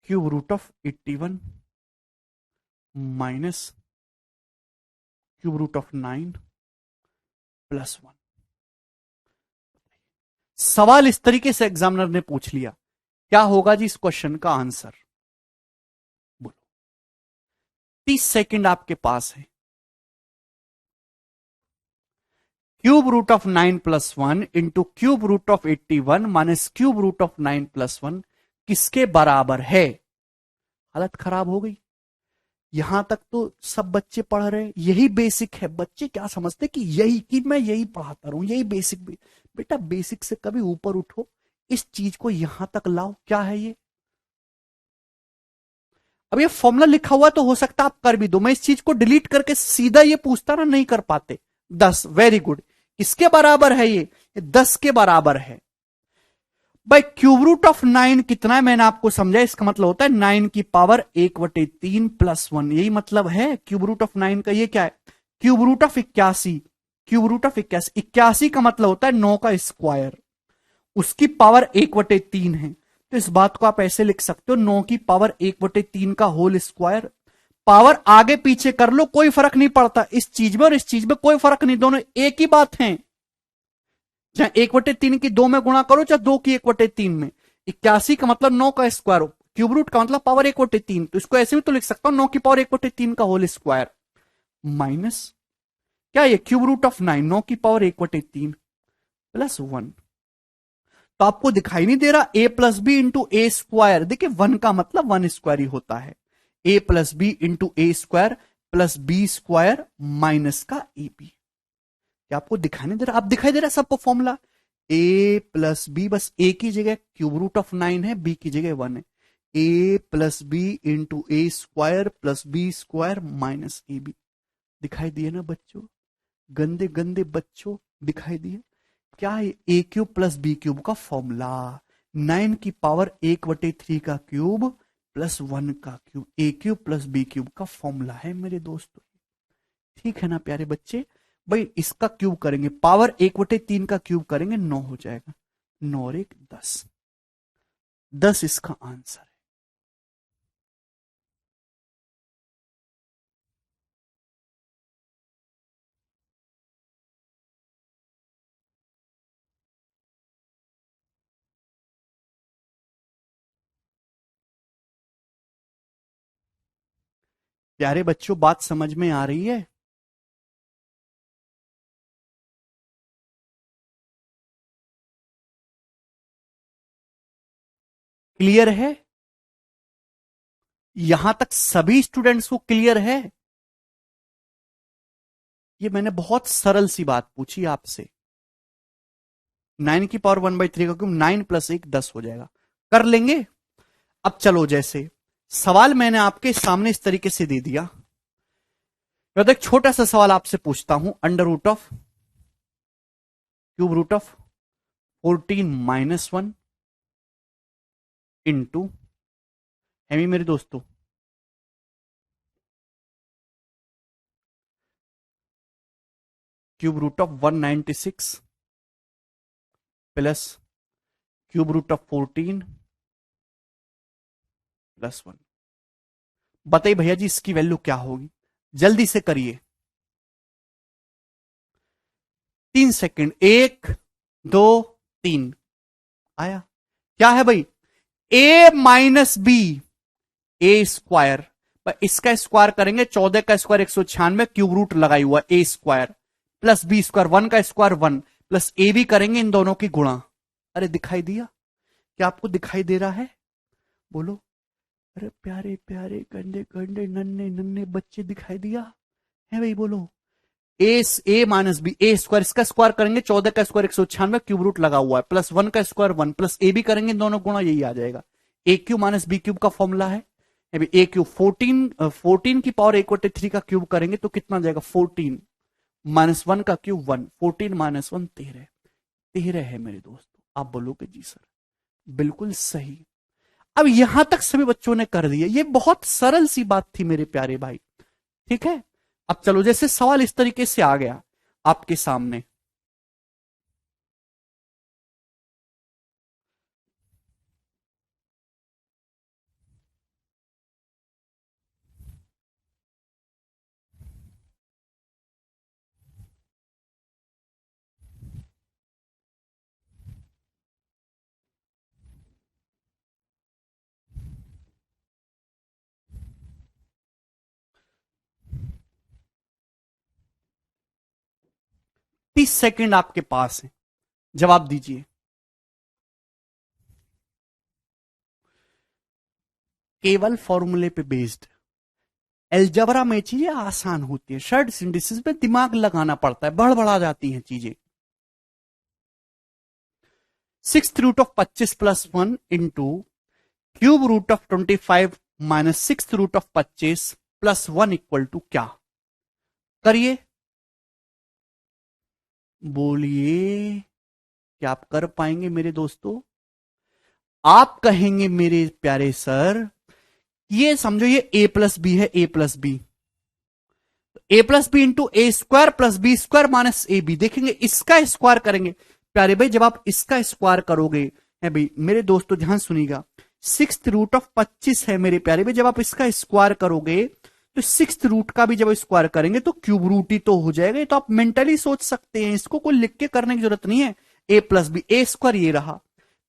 cube root of 81 minus cube root of 9+1, सवाल इस तरीके से एग्जामिनर ने पूछ लिया, क्या होगा जी इस क्वेश्चन का आंसर? बोलो, 30 सेकंड आपके पास है। Cube root of 9+1 into cube root of 81 minus cube root of 9+1 किसके बराबर है? हालत खराब हो गई। यहां तक तो सब बच्चे पढ़ रहे हैं, यही बेसिक है। बच्चे क्या समझते कि यही, कि मैं यही पढ़ाता रहूं, यही बेसिक। बेटा बेसिक से कभी ऊपर उठो, इस चीज को यहां तक लाओ। क्या है ये? अब ये फॉर्मूला लिखा हुआ तो हो सकता है आप कर भी दो, मैं इस चीज को डिलीट करके सीधा ये पूछता ना, नहीं कर पाते। 10, वेरी गुड। किसके बराबर है ये 10 के बराबर है। भाई क्यूब रूट ऑफ 9 कितना है मैंने आपको समझा, इसका मतलब होता है 9 की पावर 1/3 प्लस 1, यही मतलब है क्यूब रूट ऑफ 9 का। ये क्या है? Cube root of 81, cube root of 81, 81 का मतलब होता है 9 का स्क्वायर, उसकी पावर 1/3 है। तो इस बात को आप ऐसे लिख सकते हो, 9 की पावर 1/3 का होल स्क्वायर। पावर आगे पीछे कर लो, कोई फर्क नहीं पड़ता, इस चीज में और इस चीज में कोई फर्क नहीं, दोनों एक ही बात है। चाहे 1/3 की 2 में गुणा करो, चाहे 2 की 1/3 में। 81 का मतलब 9 का स्क्वायर, क्यूब रूट का मतलब पावर 1/3, तो इसको ऐसे भी तो लिख सकता हूं 9 की पावर 1/3 का होल स्क्वायर माइनस क्या, ये क्यूब रूट ऑफ 9, 9 की पावर 1/3 प्लस 1। तो आपको दिखाई नहीं दे रहा a plus b into a square? देखिए 1 का मतलब 1 स्क्वायर ही होता है। a plus b into a square plus b square minus का ए बी। क्या आपको दिखाई नहीं दे रहा? आप दिखाई दे रहा है सबको फॉर्मूला? a प्लस बी, बस a की जगह क्यूब रूट ऑफ 9 है, b की जगह 1 है। a plus b into a square plus b square minus a b. दिखाई दिए ना बच्चों? गंदे गंदे बच्चों, दिखाई दिए? क्या है? A cube plus b cube का फॉर्मूला, 9 की पावर 1/3 का क्यूब प्लस 1 का क्यूब, ए क्यूब प्लस बी क्यूब का फॉर्मूला है मेरे दोस्तों। ठीक है ना प्यारे बच्चे? भाई इसका क्यूब करेंगे, पावर 1/3 का क्यूब करेंगे, 9 हो जाएगा। 9 और 1 10, 10 इसका आंसर है। प्यारे बच्चों बात समझ में आ रही है? क्लियर है? यहां तक सभी स्टूडेंट्स को क्लियर है? ये मैंने बहुत सरल सी बात पूछी आपसे। 9 की पावर 1/3 का क्यूब, 9 प्लस 1 10 हो जाएगा, कर लेंगे। अब चलो, जैसे सवाल मैंने आपके सामने इस तरीके से दे दिया, मैं तो एक छोटा सा सवाल आपसे पूछता हूं, under root of cube root of 14 - 1 into, है मेरे दोस्तों, cube root of 196 plus cube root of 14 plus 1। बताइए भैया जी इसकी वैल्यू क्या होगी? जल्दी से करिए, 3 सेकंड, 1 2 3। आया? क्या है भाई? a minus b, a square, इसका स्क्वायर करेंगे 14 का स्क्वायर 196, क्यूब रूट लगाई हुआ a square plus b square, 1 का स्क्वायर 1 प्लस ए भी करेंगे इन दोनों की गुणा। अरे दिखाई दिया? क्या आपको दिखाई दे रहा है? बोलो। अरे प्यारे प्यारे गंदे गंदे नन्हे नन्हे बच्चे दिखाई दिया है भाई? बोलो। ए माइनस बी ए स्क्वायर, इसका स्क्वायर करेंगे 14 का स्क्वायर 196, क्यूब रूट लगा हुआ है, प्लस 1 का स्क्वायर 1, प्लस ए भी करेंगे दोनों गुणा, यही आ जाएगा। A cube minus b cube का फॉर्मूला है। ए क्यूब 14 की पावर 1/3 का क्यूब करेंगे तो कितना जाएगा? 14 माइनस 1 का क्यूब 1, 14 माइनस 1 13। 13 है मेरे दोस्तों। आप बोलोगे जी सर बिल्कुल सही। अब यहां तक सभी बच्चों ने कर दिया, ये बहुत सरल सी बात थी मेरे प्यारे भाई। ठीक है। अब चलो, जैसे सवाल इस तरीके से आ गया आपके सामने। तीस सेकंड आपके पास है, जवाब दीजिए। केवल फॉर्मूले पे बेस्ड। एल्जबरा में चीजें आसान होती है, शॉर्ट सिंथेसिस में दिमाग लगाना पड़ता है, बड़बड़ा जाती हैं चीजें। Six root of 25 plus 1 into cube root of 25 minus six root of 25 plus 1 equal to क्या? करिए, बोलिए। क्या आप कर पाएंगे मेरे दोस्तों? आप कहेंगे मेरे प्यारे सर, ये समझो ये ए प्लस बी है, a plus b, a plus b into a square plus b square minus a b. देखेंगे इसका स्क्वायर करेंगे। प्यारे भाई जब आप इसका स्क्वायर करोगे, है भाई मेरे दोस्तों ध्यान सुनिएगा, सिक्स रूट ऑफ 25 है मेरे प्यारे भाई, जब आप इसका स्क्वायर करोगे तो सिक्स रूट का भी जब स्क्वायर करेंगे तो क्यूब रूट ही तो हो जाएगा। ये तो आप मेंटली सोच सकते हैं, इसको कोई लिख के करने की जरूरत नहीं है। A plus b, a square ये रहा,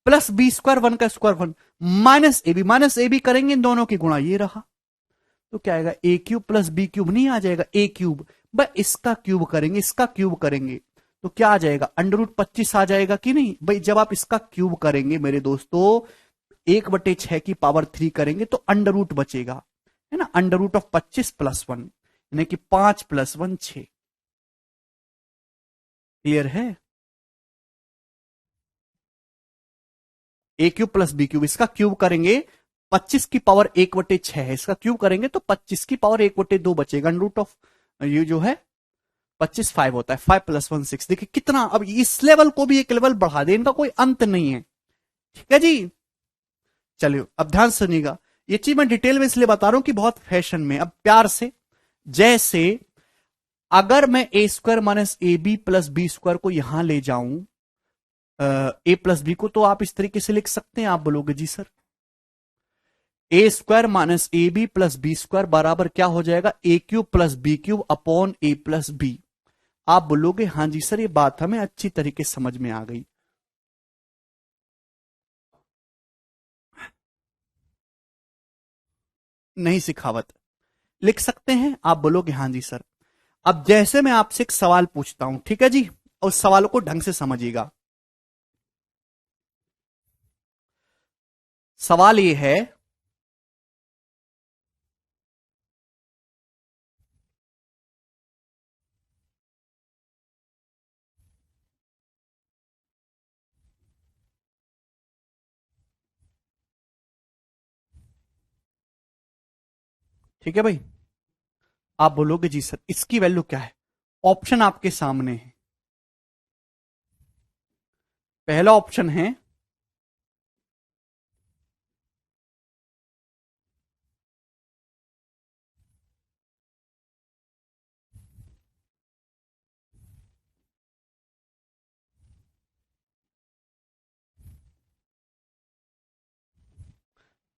प्लस बी स्क्वायर 1 का स्क्वायर 1, माइनस ए बी करेंगे इन दोनों की गुणा, ये रहा। तो क्या आएगा? ए क्यूब प्लस बी क्यूब नहीं आ जाएगा? ए क्यूब, बस इसका क्यूब करेंगे, इसका क्यूब करेंगे तो क्या आ जाएगा? अंडर रूट 25 आ जाएगा कि नहीं भाई? जब आप इसका क्यूब करेंगे मेरे दोस्तों, 1/6 की पावर 3 करेंगे तो अंडर रूट बचेगा, है ना? अंडर रूट ऑफ 25 प्लस 1 यानी कि 5 प्लस 1 6। क्लियर है? A cube plus b cube, इसका क्यूब करेंगे 25 की पावर 1/6 है, इसका क्यूब करेंगे तो 25 की पावर 1/2 बचेगा। अंडर रूट ऑफ ये जो है 25 5 होता है, 5 प्लस 1 6। देखिए कितना, अब इस लेवल को भी एक लेवल बढ़ा दे, इनका कोई अंत नहीं है। ठीक है जी। चलिए अब ध्यान सुनिएगा, ये चीज मैं डिटेल में इसलिए बता रहा हूं कि बहुत फैशन में, अब प्यार से। जैसे अगर मैं a square minus a b plus b square को यहां ले जाऊं ए प्लस बी को, तो आप इस तरीके से लिख सकते हैं। आप बोलोगे जी sir a square minus a b plus b square बराबर क्या हो जाएगा? A cube plus b cube upon a plus b. आप बोलोगे हाँ जी सर, ये बात हमें अच्छी तरीके समझ में आ गई। नहीं सिखावत, लिख सकते हैं। आप बोलोगे हाँ जी सर। अब जैसे मैं आपसे एक सवाल पूछता हूं, ठीक है जी, और उस सवालों को ढंग से समझिएगा। सवाल ये है, ठीक है भाई? आप बोलोगे जी सर इसकी वैल्यू क्या है? ऑप्शन आपके सामने है। पहला ऑप्शन है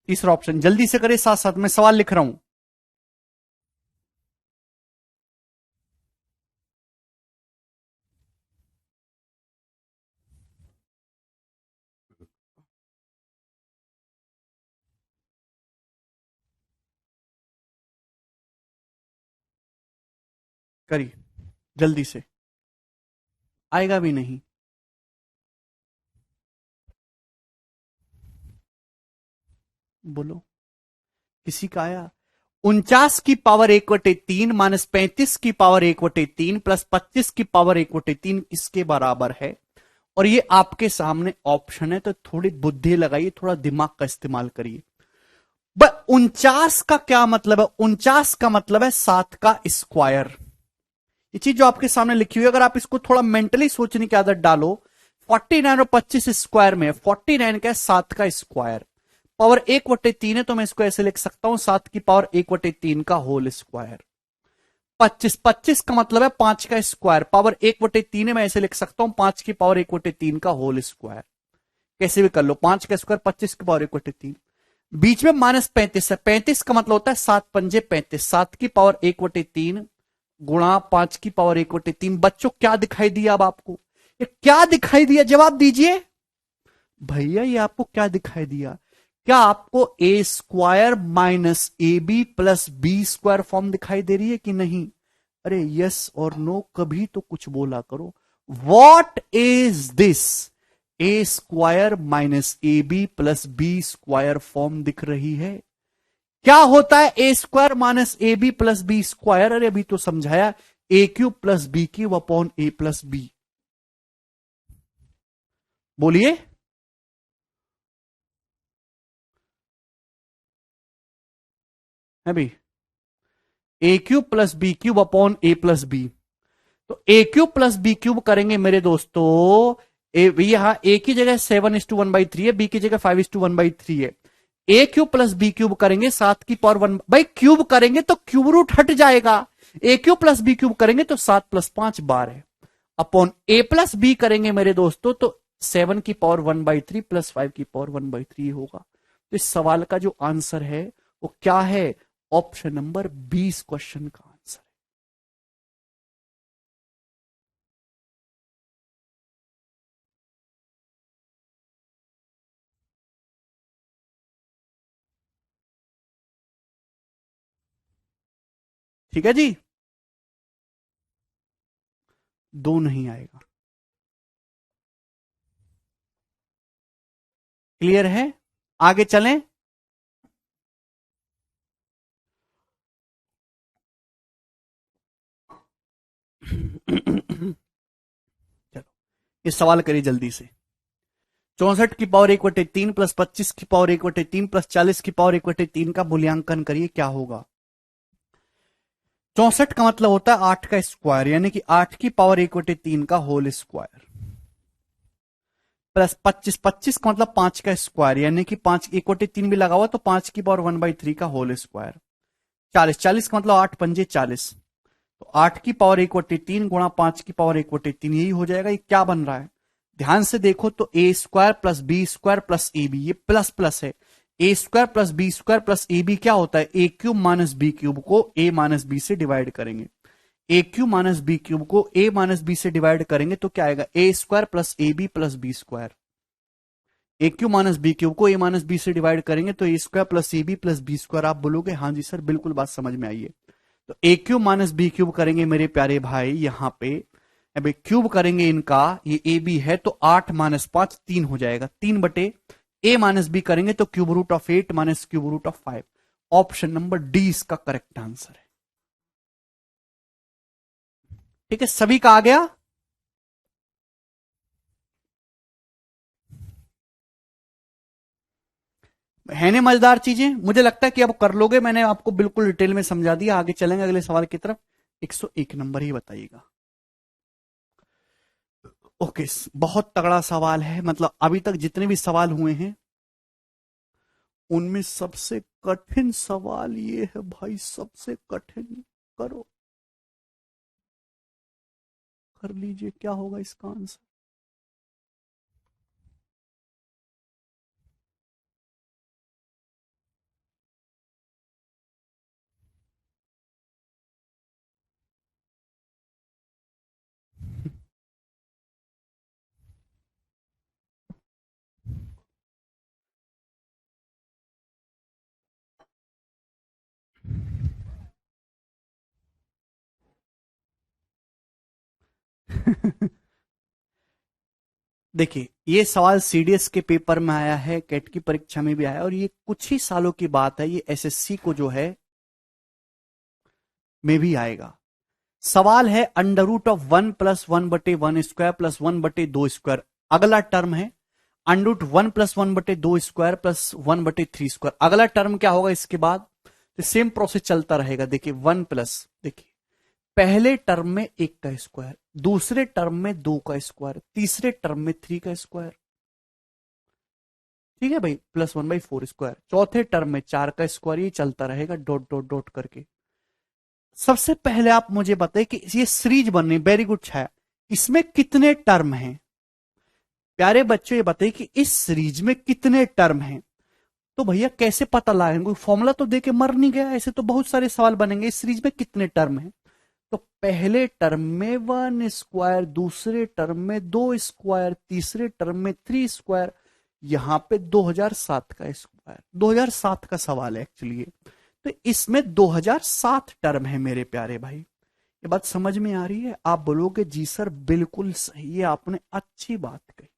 तीसरा ऑप्शन, जल्दी से करें, साथ साथ में सवाल लिख रहा हूं। करिए जल्दी से, आएगा भी नहीं। बोलो, किसी का आया? 49 की पावर 1/3 माइनस 35 की पावर 1/3 प्लस 25 की पावर 1/3 किसके बराबर है? और ये आपके सामने ऑप्शन है, तो थोड़ी बुद्धि लगाइए, थोड़ा दिमाग का इस्तेमाल करिए। 49 का मतलब है 7 का स्क्वायर। ये चीज जो आपके सामने लिखी हुई है, अगर आप इसको थोड़ा मेंटली सोचने की आदत डालो, 49 और 25 स्क्वायर में 49 का 7 का स्क्वायर, पावर 1/3 है, तो मैं इसको ऐसे लिख सकता हूं 7 की पावर 1/3 का होल स्क्वायर। 25 का मतलब है 5 का स्क्वायर, पावर 1/3 है, मैं ऐसे लिख सकता हूं 5 की पावर 1/3 का होल स्क्वायर। कैसे भी कर लो, 5 का स्क्वायर 25 की पावर 1/3। बीच में -35 है, 35 का मतलब होता है 7 पंजे 35, 7 की पावर 1/3 गुणा 5 की पावर 1/3। बच्चों क्या दिखाई दिया अब आपको? ये क्या दिखाई दिया, जवाब दीजिए भैया, ये आपको क्या दिखाई दिया? क्या आपको a square minus a b plus b square form दिखाई दे रही है कि नहीं? अरे यस और नो कभी तो कुछ बोला करो। What is this? A square minus a b plus b square form दिख रही है? क्या होता है a square minus a b plus b square? अरे अभी तो समझाया, a cube plus b cube upon a plus b. बोलिए। है भाई, a cube plus b cube upon a plus b. तो a cube plus b cube करेंगे मेरे दोस्तों, यहां ए की जगह 7:1/3 है, बी की जगह 5:1/3 है। A cube plus b cube करेंगे 7 की पावर 1, भाई क्यूब करेंगे तो क्यूब रूट हट जाएगा। A cube plus b cube करेंगे तो 7 + 5 12 है, अपॉन ए प्लस बी करेंगे मेरे दोस्तों तो 7 की पावर 1/3 प्लस 5 की पावर 1/3 होगा। तो इस सवाल का जो आंसर है वो क्या है? ऑप्शन नंबर 20 क्वेश्चन का आंसर। ठीक है जी, दो नहीं आएगा। क्लियर है? आगे चलें। चलो, ये सवाल करिए जल्दी से। 64 की पावर 1/3 प्लस 25 की पावर 1/3 प्लस 40 की पावर 1/3 का मूल्यांकन करिए, क्या होगा? 64 का मतलब होता है 8 का स्क्वायर, यानी कि 8 की पावर 1/3 का होल स्क्वायर, प्लस 25, 25 का मतलब 5 का स्क्वायर, यानी कि 5 1/3 भी लगा हुआ तो 5 की पावर 1/3 का होल स्क्वायर। 40, 40 का मतलब 8 पंजे 40, तो 8 की पावर 1/3 गुणा 5 की पावर 1/3, यही हो जाएगा। ये क्या बन रहा है? ध्यान से देखो तो a square plus b square plus a b, ये प्लस प्लस है। A square plus b square plus a b क्या होता है? A cube minus b cube को ए माइनस बी से डिवाइड करेंगे। A cube minus b cube को a minus b से डिवाइड करेंगे तो क्या आएगा? A square plus a b plus b square. A cube minus b cube को ए माइनस बी से डिवाइड करेंगे तो a square plus a b plus b square. आप बोलोगे हाँ जी सर, बिल्कुल बात समझ में आई है। तो a cube minus b cube करेंगे मेरे प्यारे भाई यहां पे, अब क्यूब करेंगे इनका, ये ए बी है तो 8 - 5 3 हो जाएगा, 3/ए माइनस बी करेंगे तो cube root of 8 minus cube root of 5। Option number D इसका करेक्ट आंसर है। ठीक है, सभी का आ गया? है नहीं मजेदार चीजें? मुझे लगता है कि अब कर लोगे, मैंने आपको बिल्कुल डिटेल में समझा दिया। आगे चलेंगे अगले सवाल की तरफ। 101 नंबर ही बताइएगा। ओके, बहुत तगड़ा सवाल है, मतलब अभी तक जितने भी सवाल हुए हैं उनमें सबसे कठिन सवाल ये है भाई, सबसे कठिन। करो, कर लीजिए, क्या होगा इसका आंसर? देखिए ये सवाल सीडीएस के पेपर में आया है, कैट की परीक्षा में भी आया, और ये कुछ ही सालों की बात है, ये एसएससी को जो है में भी आएगा। सवाल है अंडर रूट ऑफ 1+1/1² प्लस 1/2²। अगला टर्म है अंडर रूट 1+1/2² प्लस 1/3²। अगला टर्म क्या होगा इसके बाद? तो सेम प्रोसेस चलता रहेगा। देखिए 1 प्लस, देखिए पहले टर्म में 1 का स्क्वायर, दूसरे टर्म में 2 का स्क्वायर, तीसरे टर्म में 3 का स्क्वायर, ठीक है भाई, प्लस 1/4²। चौथे टर्म में 4 का स्क्वायर, ये चलता रहेगा डॉट डॉट डॉट करके। सबसे पहले आप मुझे बताइए कि ये सीरीज बननी, वेरी गुड छाया, इसमें कितने टर्म हैं? प्यारे बच्चों ये बताइए कि इस सीरीज में कितने टर्म हैं? तो भैया कैसे पता लगाएंगे? फॉर्मूला तो देके मर नहीं गया, ऐसे तो बहुत सारे सवाल बनेंगे। इस सीरीज में कितने टर्म हैं? तो पहले टर्म में 1 स्क्वायर, दूसरे टर्म में 2 स्क्वायर, तीसरे टर्म में 3 स्क्वायर, यहां पे 2007 का स्क्वायर। 2007 का सवाल है एक्चुअली, तो इसमें 2007 टर्म है मेरे प्यारे भाई। ये बात समझ में आ रही है? आप बोलोगे जी सर बिल्कुल सही है, आपने अच्छी बात कही।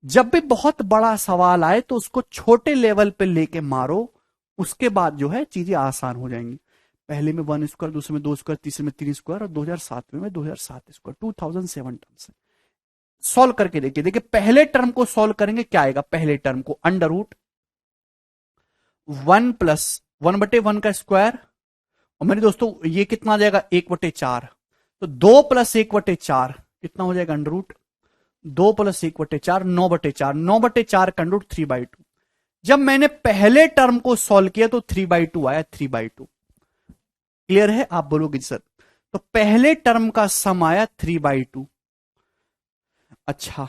जब भी बहुत बड़ा सवाल आए तो उसको छोटे लेवल पे लेके मारो, उसके बाद जो है चीजें आसान हो जाएंगी। पहले में 1 स्क्वायर, दूसरे में 2 स्क्वायर, तीसरे में 3 स्क्वायर, और 2007 में 2007 स्क्वायर, 2007 टर्म से सॉल्व करके देखिए। देखिए पहले टर्म को सॉल्व करेंगे, क्या आएगा? पहले टर्म को अंडर रूट 1 प्लस 1/1 का स्क्वायर, और मेरे दोस्तों ये कितना आ जाएगा? 1/4। तो 2 प्लस 1/4 कितना हो जाएगा? अंडर रूट 2 प्लस 1/4 9/4, 9/4 का अंडर रूट 3/2। जब मैंने पहले टर्म को सॉल्व किया तो 3/2 आया, 3/2। क्लियर है? आप बोलोगे सर तो पहले टर्म का सम आया 3/2। अच्छा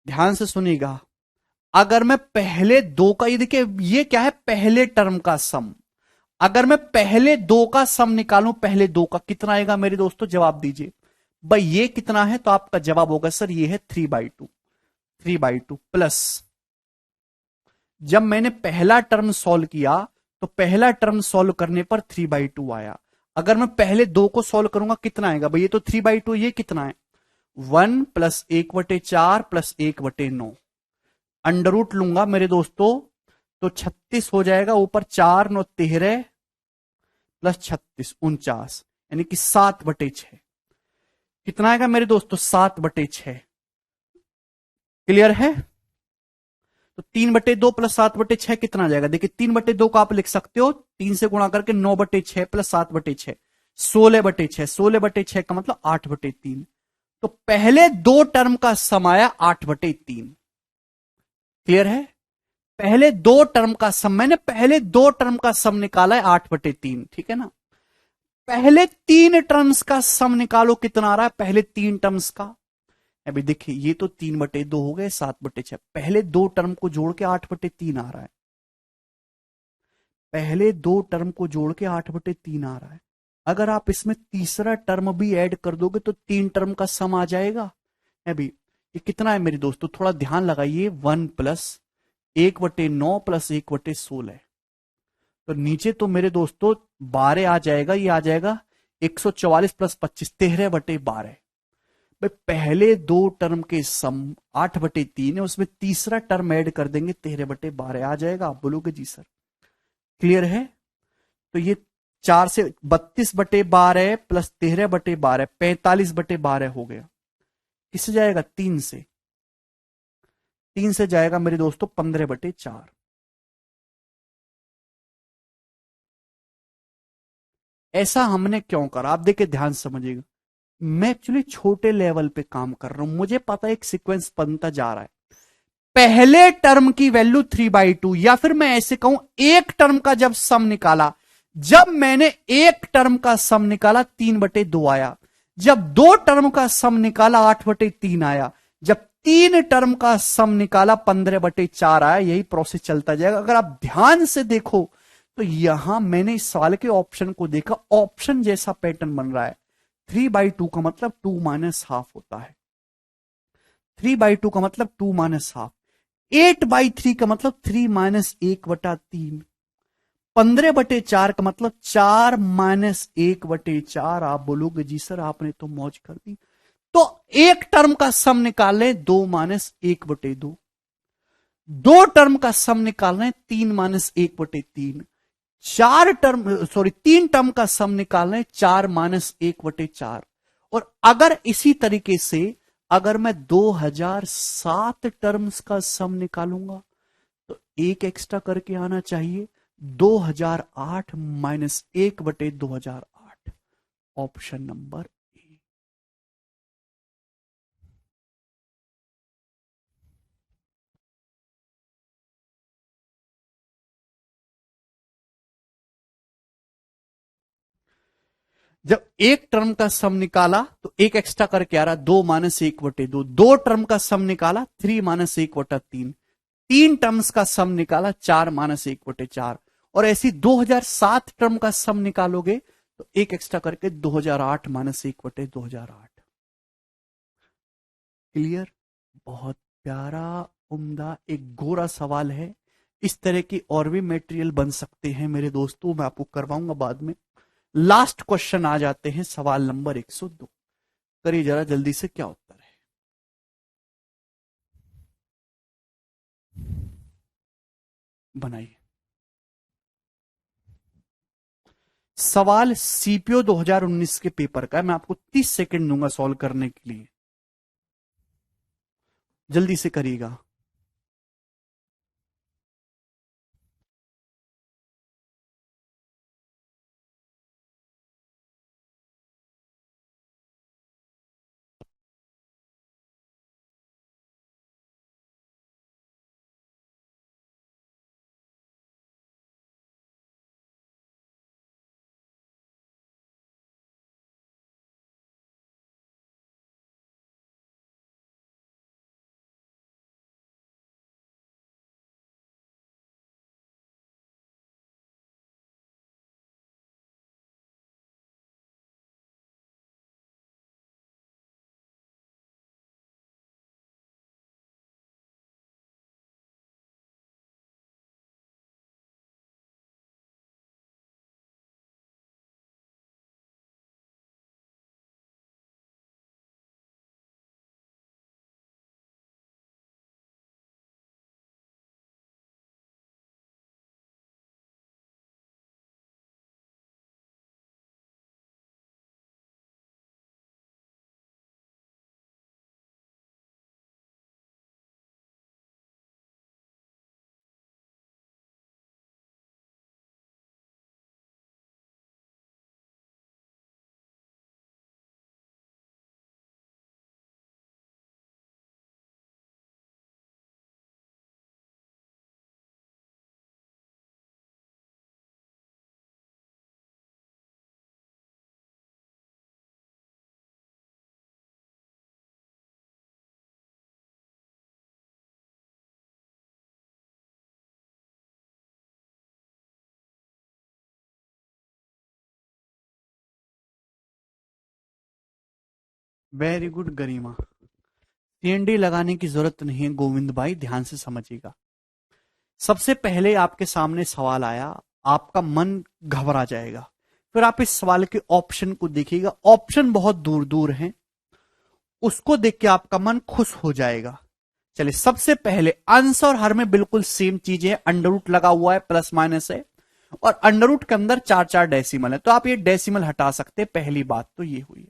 ध्यान से सुनिएगा, अगर मैं पहले दो का, ये देखिए ये क्या है? पहले टर्म का सम। अगर मैं पहले दो का सम निकालूं, पहले दो का कितना आएगा मेरे दोस्तों? जवाब दीजिए भाई, ये कितना है? तो आपका जवाब होगा सर ये है 3/2। 3/2 प्लस, जब मैंने पहला टर्म सॉल्व किया तो पहला टर्म सॉल्व करने पर 3/2 आया। अगर मैं पहले दो को सॉल्व करूंगा कितना आएगा भाई? ये तो 3/2, ये कितना है? 1 प्लस 1/4 प्लस 1/9। अंडर रूट लूंगा मेरे दोस्तों तो 36 हो जाएगा, ऊपर 4 9 13 प्लस 36 49, यानी कि 7/6। कितना आएगा मेरे दोस्तों? 7/6। क्लियर है? तो 3/2 प्लस 7/6 कितना आ जाएगा? देखिए 3/2 को आप लिख सकते हो 3 से गुणा करके 9/6 प्लस 7/6, 16/6। 16/6 का मतलब 8/3। तो पहले दो टर्म का सम आया 8/3। क्लियर है? पहले दो टर्म का सम, मैंने पहले दो टर्म का सम निकाला है 8/3, ठीक है ना? पहले तीन टर्म्स का सम निकालो, कितना आ रहा है पहले तीन टर्म्स का? अभी देखिए ये तो 3/2 हो गए, 7/6। पहले दो टर्म को जोड़ के 8/3 आ रहा है। पहले दो टर्म को जोड़ के 8/3 आ रहा है। अगर आप इसमें तीसरा टर्म भी ऐड कर दोगे तो तीन टर्म का सम आ जाएगा। अभी ये कितना है मेरे दोस्तों? थोड़ा ध्यान लगाइए, 1 प्लस 1/9 प्लस 1/16। तो नीचे तो मेरे दोस्तों 12 आ जाएगा, ये आ जाएगा 144 प्लस 25, 13/12। भाई पहले दो टर्म के सम 8/3 है, उसमें तीसरा टर्म ऐड कर देंगे 13/12 आ जाएगा। आप बोलोगे जी सर। क्लियर है? तो ये 4 से 32/12 प्लस 13/12 45/12 हो गया। किससे जाएगा? 3 से। 3 से जाएगा मेरे दोस्तों 15/4। ऐसा हमने क्यों करा? आप देखिए ध्यान समझिएगा, मैं एक्चुअली छोटे लेवल पे काम कर रहा हूं, मुझे पता है एक सीक्वेंस बनता जा रहा है। पहले टर्म की वैल्यू 3/2, या फिर मैं ऐसे कहूं एक टर्म का जब सम निकाला, जब मैंने एक टर्म का सम निकाला 3/2 आया, जब दो टर्म का सम निकाला 8/3 आया, जब तीन टर्म का सम निकाला 15/4 आया। यही प्रोसेस चलता जाएगा। अगर आप ध्यान से देखो तो यहां मैंने इस सवाल के ऑप्शन को देखा, ऑप्शन जैसा पैटर्न बन रहा है। 3/2 का मतलब 2 माइनस हाफ होता है। 3/2 का मतलब 2 माइनस हाफ। 8/3 का मतलब 3 माइनस 1/3। 15/4 का मतलब 4 माइनस 1/4। आप बोलोगे जी सर आपने तो मौज कर दी। तो एक टर्म का सम निकाल लें 2-1/2, दो टर्म का सम निकाल रहे हैं 3-1/3, तीन टर्म का सम निकाल रहे हैं 4-1/4। और अगर इसी तरीके से अगर मैं 2007 टर्म्स का सम निकालूंगा तो एक एक्स्ट्रा करके आना चाहिए, 2008 -1/2008, ऑप्शन नंबर ए। जब एक टर्म का सम निकाला तो एक एक्स्ट्रा करके आ रहा 2-1/2, दो टर्म का सम निकाला 3-1/3, तीन टर्म्स का सम निकाला 4-1/4, और ऐसी 2007 टर्म का सम निकालोगे तो एक एक्स्ट्रा करके 2008 -1/2008। क्लियर? बहुत प्यारा, उम्दा, एक गोरा सवाल है। इस तरह की और भी मटेरियल बन सकते हैं मेरे दोस्तों, मैं आपको करवाऊंगा बाद में। लास्ट क्वेश्चन आ जाते हैं, सवाल नंबर 102। करिए जरा जल्दी से, क्या उत्तर है? बनाइए। सवाल सीपीओ 2019 के पेपर का है, मैं आपको 30 सेकंड दूंगा सॉल्व करने के लिए, जल्दी से करिएगा। वेरी गुड गरिमा। सीएनडी लगाने की जरूरत नहीं है गोविंद भाई, ध्यान से समझिएगा। सबसे पहले आपके सामने सवाल आया, आपका मन घबरा जाएगा, फिर आप इस सवाल के ऑप्शन को देखिएगा, ऑप्शन बहुत दूर दूर हैं, उसको देख के आपका मन खुश हो जाएगा। चलिए, सबसे पहले अंश और हर में बिल्कुल सेम चीजें, अंडर रूट लगा हुआ है, प्लस माइनस है, और अंडर रूट के अंदर 4-4 डेसिमल है, तो आप ये डेसिमल हटा सकते हैं। पहली बात तो ये हुई।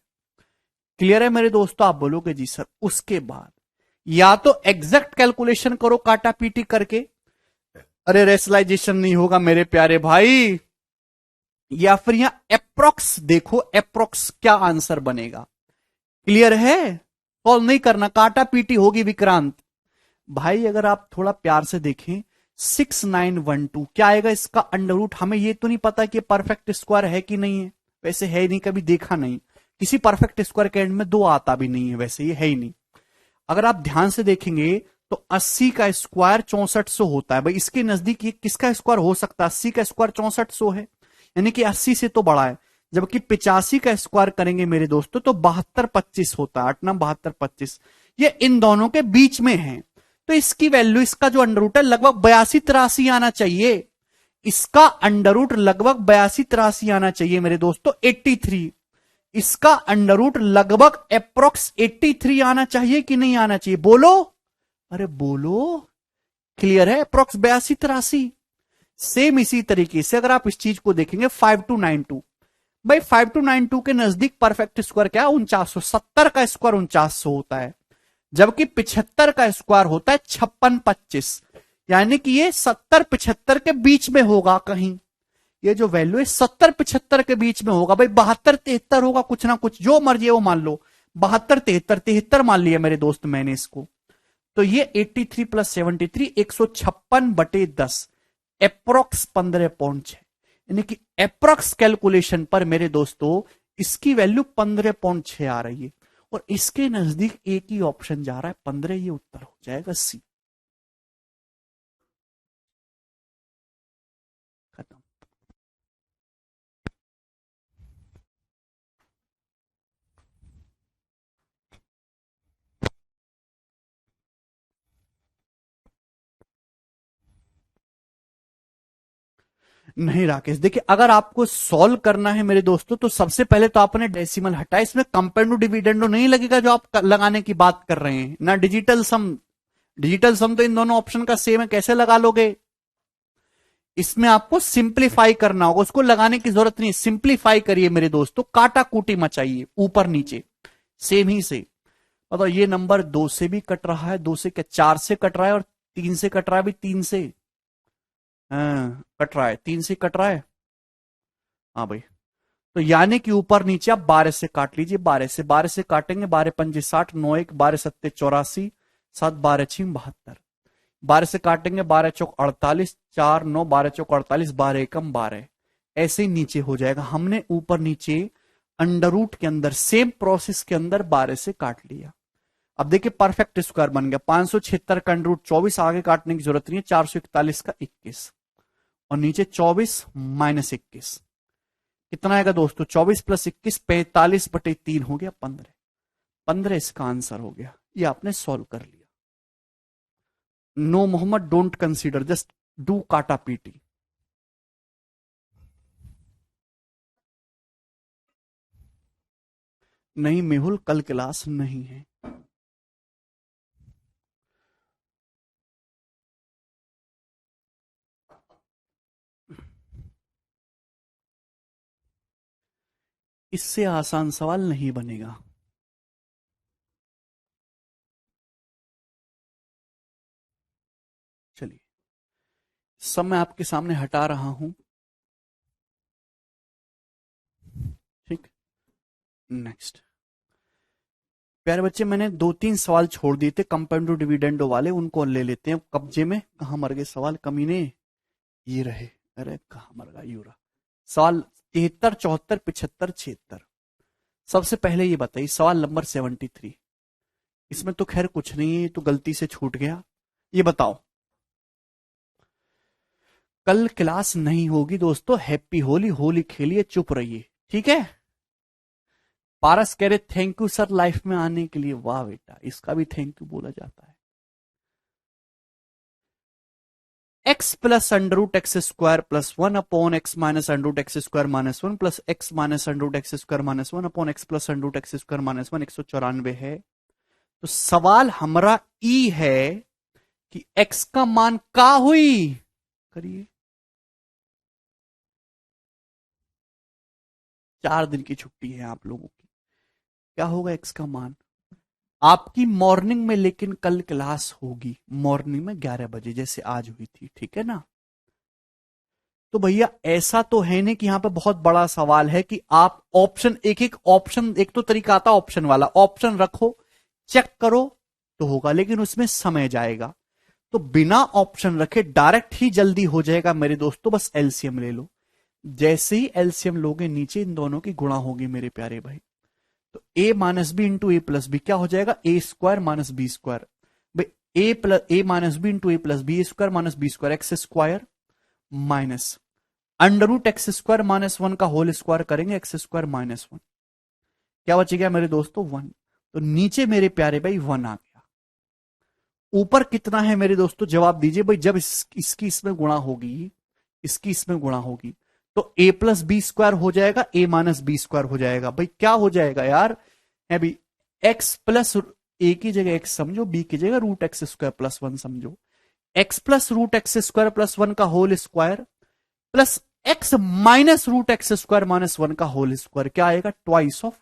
क्लियर है मेरे दोस्तों? आप बोलोगे जी सर। उसके बाद या तो एग्जैक्ट कैलकुलेशन करो काटा पीटी करके, अरे रेशनलाइजेशन नहीं होगा मेरे प्यारे भाई, या फिर यहां अप्रोक्स देखो, अप्रोक्स क्या आंसर बनेगा। क्लियर है? सॉल्व नहीं करना, काटा पीटी होगी विक्रांत भाई। अगर आप थोड़ा प्यार से देखें, 6912 क्या आएगा इसका अंडर रूट? हमें ये तो नहीं पता कि परफेक्ट स्क्वायर है कि नहीं है, वैसे है ही नहीं, कभी देखा नहीं, किसी परफेक्ट स्क्वायर के एंड में 2 आता भी नहीं है, वैसे ये है ही नहीं। अगर आप ध्यान से देखेंगे तो 80 का स्क्वायर 6400 होता है भाई, इसके नजदीक ये किसका स्क्वायर हो सकता है? 80 का स्क्वायर 6400 है, यानी कि 80 से तो बड़ा है। जबकि 85 का स्क्वायर करेंगे मेरे दोस्तों तो 7225 होता है, 8×9 = 7225, ये इन दोनों के बीच में है। तो इसकी वैल्यू, इसका जो अंडर रूट है लगभग 82-83 आना चाहिए, इसका अंडर रूट लगभग 82-83 आना चाहिए मेरे दोस्तों, 83। इसका अंडर रूट लगभग अप्रोक्स 83 आना चाहिए कि नहीं आना चाहिए, बोलो, अरे बोलो, क्लियर है, अप्रोक्स 82-83। सेम इसी तरीके से अगर आप इस चीज को देखेंगे 5292, भाई 5292 के नजदीक परफेक्ट स्क्वायर क्या, 4970 का स्क्वायर 4900 होता है, जबकि 75 का स्क्वायर होता है 5625, यानी कि ये 70-75 के बीच में होगा कहीं, ये जो वैल्यू है 70-75 के बीच में होगा, भाई 72-73 होगा, कुछ ना कुछ जो मर्जी है वो मान लो, 72-73 मान लिया मेरे दोस्त मैंने इसको। तो ये 83 प्लस 73 156/10 अप्रोक्स 15.6, यानी कि अप्रोक्स कैलकुलेशन पर मेरे दोस्तों इसकी वैल्यू 15.6 आ रही है, और इसके नजदीक एक ही ऑप्शन जा रहा है 15, ये उत्तर हो जाएगा सी। खत्म। नहीं राकेश, देखिए अगर आपको सॉल्व करना है मेरे दोस्तों, तो सबसे पहले तो आपने डेसिमल हटाया, इसमें कंपेंडो डिविडेंडो नहीं लगेगा जो आप लगाने की बात कर रहे हैं ना, डिजिटल सम, डिजिटल सम तो इन दोनों ऑप्शन का सेम है, कैसे लगा लोगे, इसमें आपको सिंप्लीफाई करना होगा, उसको लगाने की जरूरत नहीं, सिंप्लीफाई करिए मेरे दोस्तों, काटा कूटी मचाइए ऊपर नीचे सेम ही से। बताओ ये नंबर 2 से भी कट रहा है, 2 से क्या 4 से कट रहा है, और 3 से कट रहा है भी, 3 से, हाँ कट रहा है, 3 से कट रहा है, हाँ भाई, तो यानी कि ऊपर नीचे आप 12 से काट लीजिए, 12 से काटेंगे, 12×5 60, 9×1 12×7 84, 7×12 72, 12 से काटेंगे, 12×4 48, 4×9 12×4 48, 12×1 12, ऐसे ही नीचे हो जाएगा। हमने ऊपर नीचे अंडर रूट के अंदर सेम प्रोसेस के अंदर 12 से काट लिया। अब देखिए परफेक्ट स्क्वायर बन गया, 576 का अंडर रूट 24, आगे काटने की जरूरत नहीं है, 441 का 21, और नीचे 24 माइनस 21, कितना आएगा दोस्तों, 24 प्लस 21 45/3 हो गया 15, 15 इसका आंसर हो गया, ये आपने सॉल्व कर लिया। No Mohammed, don't consider, just do काटा पीटी। नहीं मेहुल, कल क्लास नहीं है। इससे आसान सवाल नहीं बनेगा। चलिए सब मैं आपके सामने हटा रहा हूं, ठीक, नेक्स्ट। प्यारे बच्चे मैंने 2-3 सवाल छोड़ दिए थे कंपाउंड डिविडेंडो वाले, उनको ले लेते हैं कब्जे में। कहां मर गए सवाल कमीने, ये रहे, अरे कहां मर गया यूरा। सवाल 73 74 75 76। सबसे पहले ये बताइए सवाल नंबर 73, इसमें तो खैर कुछ नहीं है, तो गलती से छूट गया। ये बताओ, कल क्लास नहीं होगी दोस्तों, हैप्पी होली, होली खेलिए, चुप रहिए, ठीक है। पारस कह रहे थैंक यू सर लाइफ में आने के लिए, वाह बेटा, इसका भी थैंक यू बोला जाता है। X plus under root x square plus 1/x minus under root x square minus 1 plus x minus under root x square minus 1/x plus under root x square minus 1 194 है। तो सवाल हमारा ई है कि x का मान का हुई, करिए, 4 दिन की छुट्टी है आप लोगों की, क्या होगा एक्स का मान आपकी मॉर्निंग में, लेकिन कल क्लास होगी मॉर्निंग में 11 बजे जैसे आज हुई थी, ठीक है ना। तो भैया ऐसा तो है नहीं कि यहां पे बहुत बड़ा सवाल है कि आप ऑप्शन एक एक ऑप्शन, एक तो तरीका आता ऑप्शन वाला, ऑप्शन रखो चेक करो तो होगा, लेकिन उसमें समय जाएगा। तो बिना ऑप्शन रखे डायरेक्ट ही जल्दी हो जाएगा मेरे दोस्तों, बस एलसीएम ले लो। जैसे ही एलसीएम लोगे नीचे इन दोनों की गुणा होगी मेरे प्यारे भाई, तो a minus b into a plus b क्या हो जाएगा, a square minus b square, भाई a minus b into a plus b square minus b square, x square minus under root x square minus 1 का whole square करेंगे, x square minus 1, क्या बचेगा मेरे दोस्तों 1। तो नीचे मेरे प्यारे भाई 1 आ गया, ऊपर कितना है मेरे दोस्तों, जवाब दीजिए भाई, जब इसकी इसमें गुणा होगी, इसकी इसमें गुणा होगी, तो ए प्लस बी स्क्वायर हो जाएगा, ए माइनस बी स्क्वायर हो जाएगा। भाई क्या हो जाएगा यार, अभी एक्स प्लस, ए की जगह एक्स समझो, बी की जगह root x square plus one समझो, x plus root x square plus one का whole square plus x minus root x square minus one का होल स्क्वायर, क्या आएगा, twice of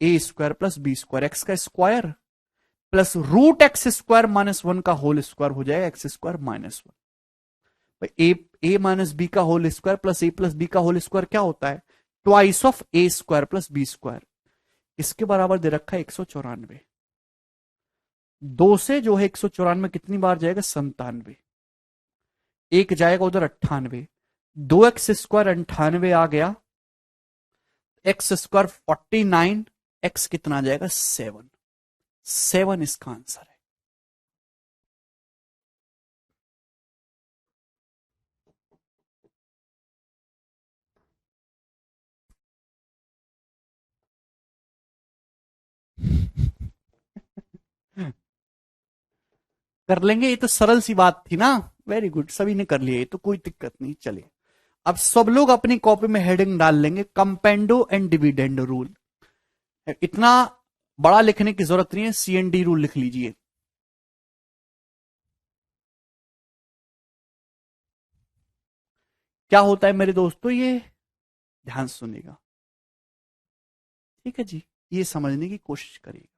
a square plus b square, x का square plus root x square minus one का whole square हो जाएगा x square minus one. भाई a minus b का whole square plus a plus b का whole square क्या होता है, twice of a square plus b square. इसके बराबर दे रखा है 194। दो से जो है 194 कितनी बार जाएगा, 97। एक जाएगा उधर 98, दो एक्स स्क्वायर 98 आ गया, एक्स स्क्वायर 49, एक्स कितना आ जाएगा 7, 7 इसका आंसर है। कर लेंगे, ये तो सरल सी बात थी ना। वेरी गुड, सभी ने कर लिया, ये तो कोई दिक्कत नहीं। चलिए अब सब लोग अपनी कॉपी में हेडिंग डाल लेंगे, कंपेंडो एंड डिविडेंड रूल। इतना बड़ा लिखने की जरूरत नहीं है, CND रूल लिख लीजिए। क्या होता है मेरे दोस्तों, ये ध्यान सुनिएगा, ठीक है जी, ये समझने की कोशिश करिएगा।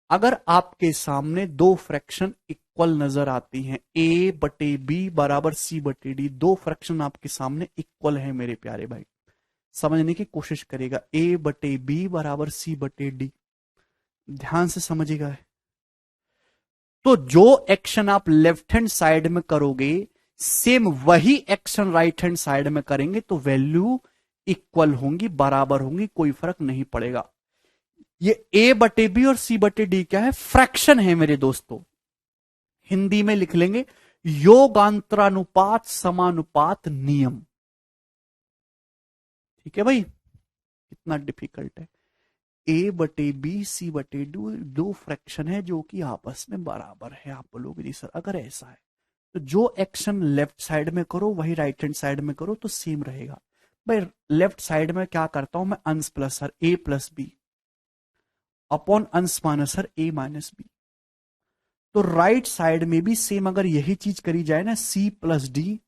अगर आपके सामने दो फ्रैक्शन इक्वल नजर आती हैं, ए बटे बी बराबर सी बटे डी, दो फ्रैक्शन आपके सामने इक्वल है मेरे प्यारे भाई, समझने की कोशिश करेगा। ए बटे बी बराबर सी बटे डी, ध्यान से समझिएगा। तो जो एक्शन आप लेफ्ट हैंड साइड में करोगे, सेम वही एक्शन राइट हैंड साइड में करेंगे, तो वैल्यू इक्वल होंगी, बराबर होंगी, कोई फर्क नहीं पड़ेगा। ये ए बटे बी और सी बटे डी क्या है, फ्रैक्शन है मेरे दोस्तों। हिंदी में लिख लेंगे योगांतरानुपात समानुपात नियम। ठीक है भाई, कितना डिफिकल्ट है। ए बटे बी सी बटे डी, दो फ्रैक्शन है जो कि आपस में बराबर है। आप बोलोगे जी सर अगर ऐसा है तो जो एक्शन लेफ्ट साइड में करो वही राइट हैंड साइड में करो तो सेम रहेगा। भाई लेफ्ट साइड में क्या करता हूं मैं, अंश प्लस सर ए प्लस बी अपॉन अंश माइनस सर ए माइनस बी। तो राइट साइड में भी सेम अगर यही चीज करी जाए ना, सी प्लस डी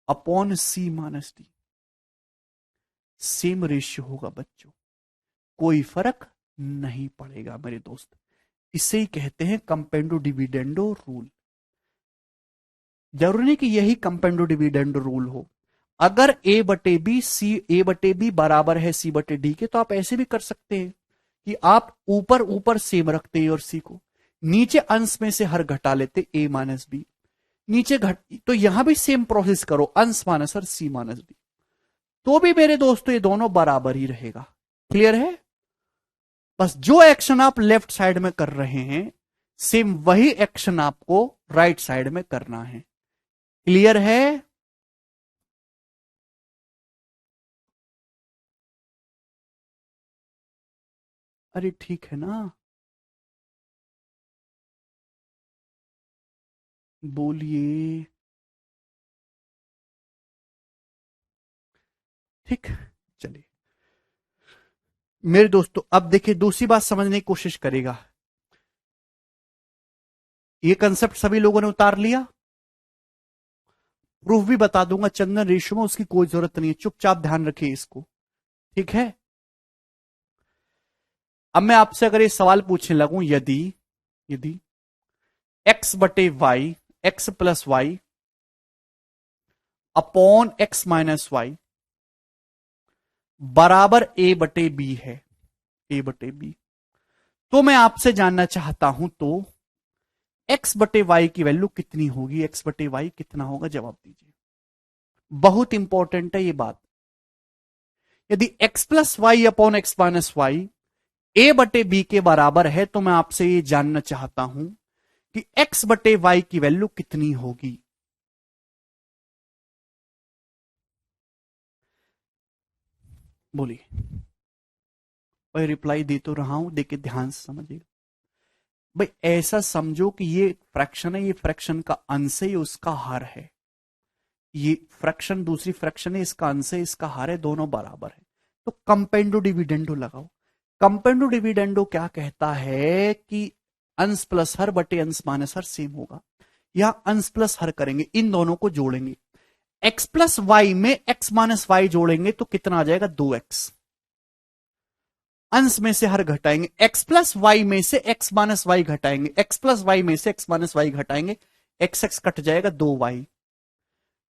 अपॉन सी माइनस डी, सेम रेशियो होगा बच्चों, कोई फर्क नहीं पड़ेगा मेरे दोस्त। इसे ही कहते हैं कंपेंडो डिविडेंडो रूल। जरूरी नहीं कि यही कंपेंडो डिविडेंडो रूल हो। अगर ए बटे बी सी, ए बटे बी बराबर है सी बटे डी के, तो आप ऐसे भी कर सकते हैं कि आप ऊपर ऊपर सेम रखते ए और सी को, नीचे अंश में से हर घटा लेते ए माइनस बी, नीचे घट, तो यहां भी सेम प्रोसेस करो, अंश माइनस और सी माइनस डी, तो भी मेरे दोस्तों ये दोनों बराबर ही रहेगा। क्लियर है? बस जो एक्शन आप लेफ्ट साइड में कर रहे हैं, सेम वही एक्शन आपको राइट साइड में करना है। क्लियर है? अरे ठीक है ना, बोलिए। ठीक, चलिए मेरे दोस्तों अब देखिए दूसरी बात समझने की कोशिश करेगा। ये कंसेप्ट सभी लोगों ने उतार लिया, प्रूफ भी बता दूंगा चंदन रेशो में, उसकी कोई जरूरत नहीं है, चुपचाप ध्यान रखिए इसको। ठीक है, अब मैं आपसे अगर ये सवाल पूछने लगूं, यदि यदि एक्स बटे y, x plus y upon x minus y बराबर ए बटे बी है, ए बटे बी, तो मैं आपसे जानना चाहता हूं तो एक्स बटे वाई की वैल्यू कितनी होगी, एक्स बटे वाई कितना होगा, जवाब दीजिए। बहुत इंपॉर्टेंट है ये बात। यदि x plus y upon x minus y a बटे बी के बराबर है, तो मैं आपसे ये जानना चाहता हूं कि एक्स बटे वाई की वैल्यू कितनी होगी। बोलिए। भाई रिप्लाई दे तो रहा हूं, देखिए ध्यान से समझिए। भाई ऐसा समझो कि ये फ्रैक्शन है, ये फ्रैक्शन का अंश है, ये उसका हर है। ये फ्रैक्शन दूसरी फ्रैक्शन है, इसका अंश है, इसका हर है, दोनों बराबर है। तो कंपेंडो डिविडेंडो लगाओ। कंपेंडो डिविडेंडो क्या कहता है कि अंश प्लस हर बटे अंश माइनस हर सेम होगा। यहां अंश प्लस हर करेंगे, इन दोनों को जोड़ेंगे, x प्लस वाई में x माइनस वाई जोड़ेंगे तो कितना आ जाएगा 2x। अंश में से हर घटाएंगे, x प्लस वाई में से x माइनस वाई घटाएंगे, x प्लस वाई में से x माइनस वाई घटाएंगे, x कट जाएगा 2y।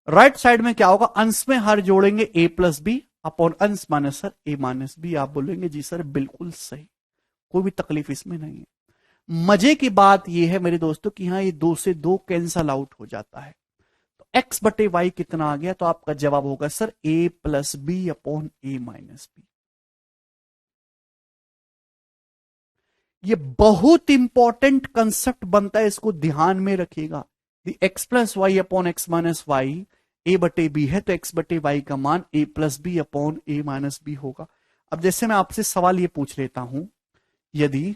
राइट साइड में क्या होगा, अंश में हर जोड़ेंगे a प्लस बी अपॉन अंश माइनस हर a माइनस बी। आप बोलेंगे जी सर बिल्कुल सही, कोई भी तकलीफ इसमें नहीं है। मजे की बात यह है मेरे दोस्तों कि यहां ये 2 से 2 कैंसल आउट हो जाता है, तो x बटे वाई कितना आ गया, तो आपका जवाब होगा sir a plus b upon a minus b. ये बहुत इंपॉर्टेंट कंसेप्ट बनता है, इसको ध्यान में रखिएगा। X plus y upon x minus y a बटे बी है, तो एक्स बटे वाई का मान a plus b upon a minus b होगा। अब जैसे मैं आपसे सवाल ये पूछ लेता हूं, यदि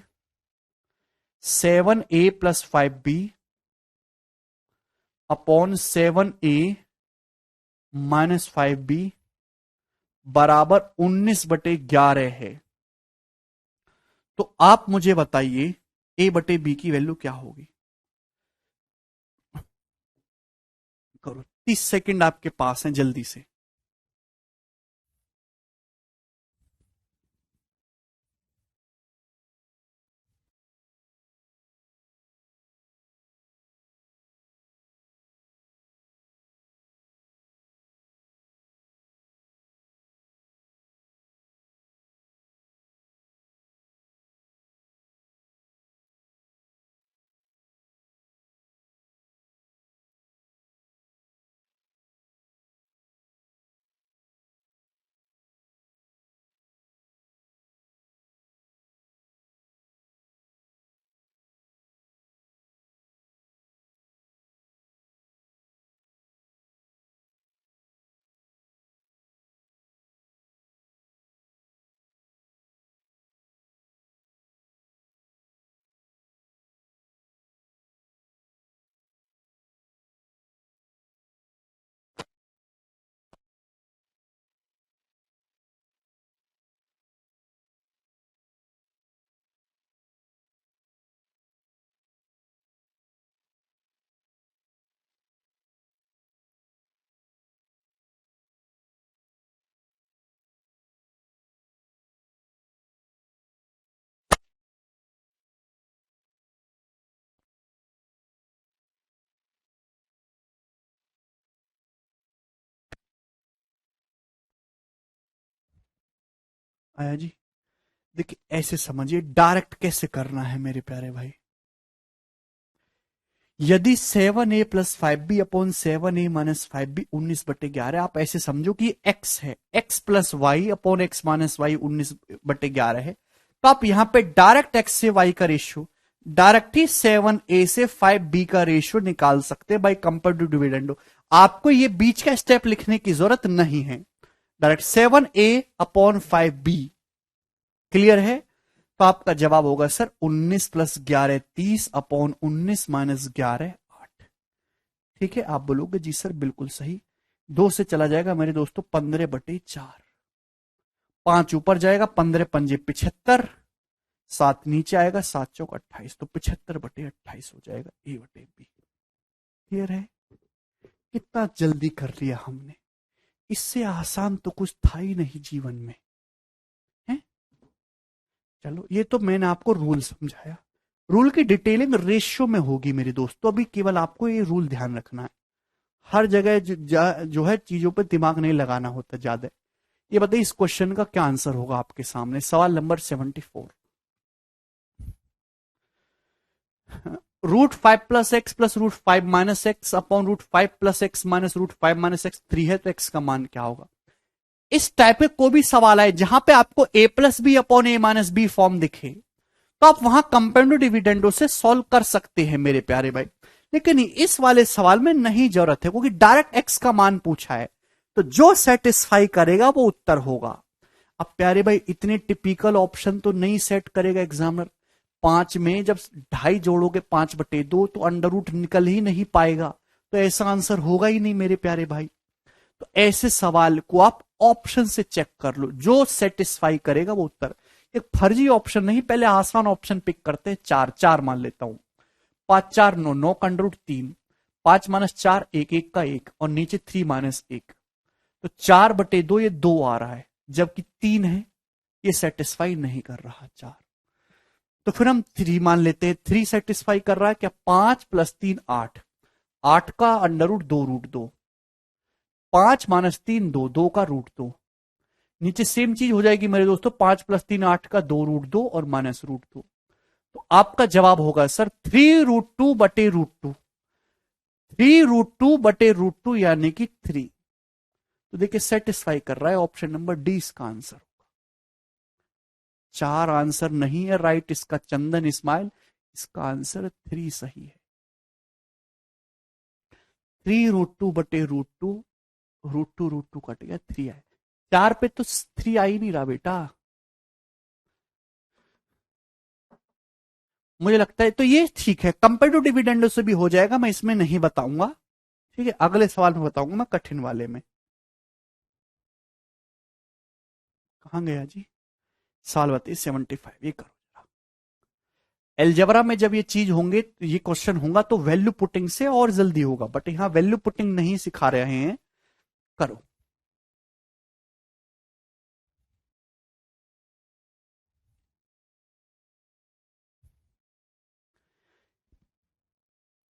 7a plus 5b upon 7a minus 5b बराबर 19/11 है, तो आप मुझे बताइए a बटे b की वैल्यू क्या होगी। करो, 30 सेकंड आपके पास है, जल्दी से। आया जी। देखिए ऐसे समझिए, डायरेक्ट कैसे करना है मेरे प्यारे भाई। यदि 7a plus 5b upon 7a minus 5b 19/11, आप ऐसे समझो कि x है, x plus y upon x minus y 19/11 है, तो आप यहां पे डायरेक्ट x से y का रेशियो, डायरेक्ट ही 7a से 5b का रेशियो निकाल सकते हैं बाई कंपेरेटिव डिविडेंडो। आपको ये बीच का स्टेप लिखने की जरूरत नहीं है, direct 7a upon 5b। Clear है, तो आपका जवाब होगा सर 19 प्लस 11 30 अपॉन 19 माइनस 11 8। ठीक है, आप बोलोगे जी सर बिल्कुल सही। 2 से चला जाएगा मेरे दोस्तों 15/4, 5 ऊपर जाएगा, 15 पंजे 75, 7 नीचे आएगा, 7 चौक 28, तो 75/28 हो जाएगा ए बटे बी। क्लियर है, कितना जल्दी कर लिया हमने, इससे आसान तो कुछ था ही नहीं जीवन में। चलो ये तो मैंने आपको रूल समझाया, रूल की डिटेलिंग रेशियो में होगी मेरे दोस्तों, अभी केवल आपको ये रूल ध्यान रखना है। हर जगह जो है चीजों पे दिमाग नहीं लगाना होता ज्यादा। ये बताइए इस क्वेश्चन का क्या आंसर होगा आपके सामने, सवाल number 74। √5 plus x plus √5 minus x upon √5 plus x minus √5 minus x 3 है, तो एक्स का मान क्या होगा। इस टाइप के कोई भी सवाल आए जहां पे आपको a plus b upon a minus b form दिखे, तो आप वहां कंपेरेटिव डिविडेंडो से सॉल्व कर सकते हैं मेरे प्यारे भाई। लेकिन इस वाले सवाल में नहीं जरूरत है, क्योंकि डायरेक्ट x का मान पूछा है, तो जो सेटिस्फाई करेगा वो उत्तर होगा। अब प्यारे भाई इतने टिपिकल ऑप्शन तो नहीं सेट करेगा एग्जामिनर। 5 में जब 2.5 जोड़ोगे 5/2, तो अंडर रूट निकल ही नहीं पाएगा, तो ऐसा आंसर होगा ही नहीं मेरे प्यारे भाई। तो ऐसे सवाल को आप ऑप्शन से चेक कर लो, जो सेटिस्फाई करेगा वो उत्तर। एक फर्जी ऑप्शन नहीं, पहले आसान ऑप्शन पिक करते हैं। चार, चार मान लेता हूं, 5 4 9, 9 का अंडर रूट 3, 5 माइनस 4 1, 1 का 1 और नीचे 3 माइनस 1, तो 4/2 ये 2 आ रहा है, जबकि 3 है, ये सेटिस्फाई नहीं कर रहा 4। तो फिर हम 3 मान लेते हैं, 3 सेटिस्फाई कर रहा है क्या? 5 + 3 8, 8 का अंडर रूट 2 रूट 2, 5 माइनस 3 2, 2 का रूट 2, नीचे सेम चीज हो जाएगी मेरे दोस्तों, 5 + 3 8 का 2 रूट 2 और माइनस रूट 2। तो आपका जवाब होगा सर 3√2/√2, 3√2/√2 यानी कि 3। तो देखिए सेटिस्फाई कर रहा है, ऑप्शन नंबर डी इसका आंसर होगा। 4 आंसर नहीं है राइट इसका, चंदन इस्माइल, इसका आंसर 3 सही है। 3√2/√2, √2 कट गया, 3 आया। 4 पे तो 3 आ ही नहीं रहा बेटा, मुझे लगता है। तो ये ठीक है, कंपेरेटिव डिविडेंडो से भी हो जाएगा, मैं इसमें नहीं बताऊंगा, ठीक है, अगले सवाल में बताऊंगा मैं, कठिन वाले में। कहां गया जी? सवाल बताइए 75, ये करो। एलजेब्रा में जब ये चीज होंगे, ये क्वेश्चन होगा तो वैल्यू पुटिंग से और जल्दी होगा, बट यहां वैल्यू पुटिंग नहीं सिखा रहे हैं। करो।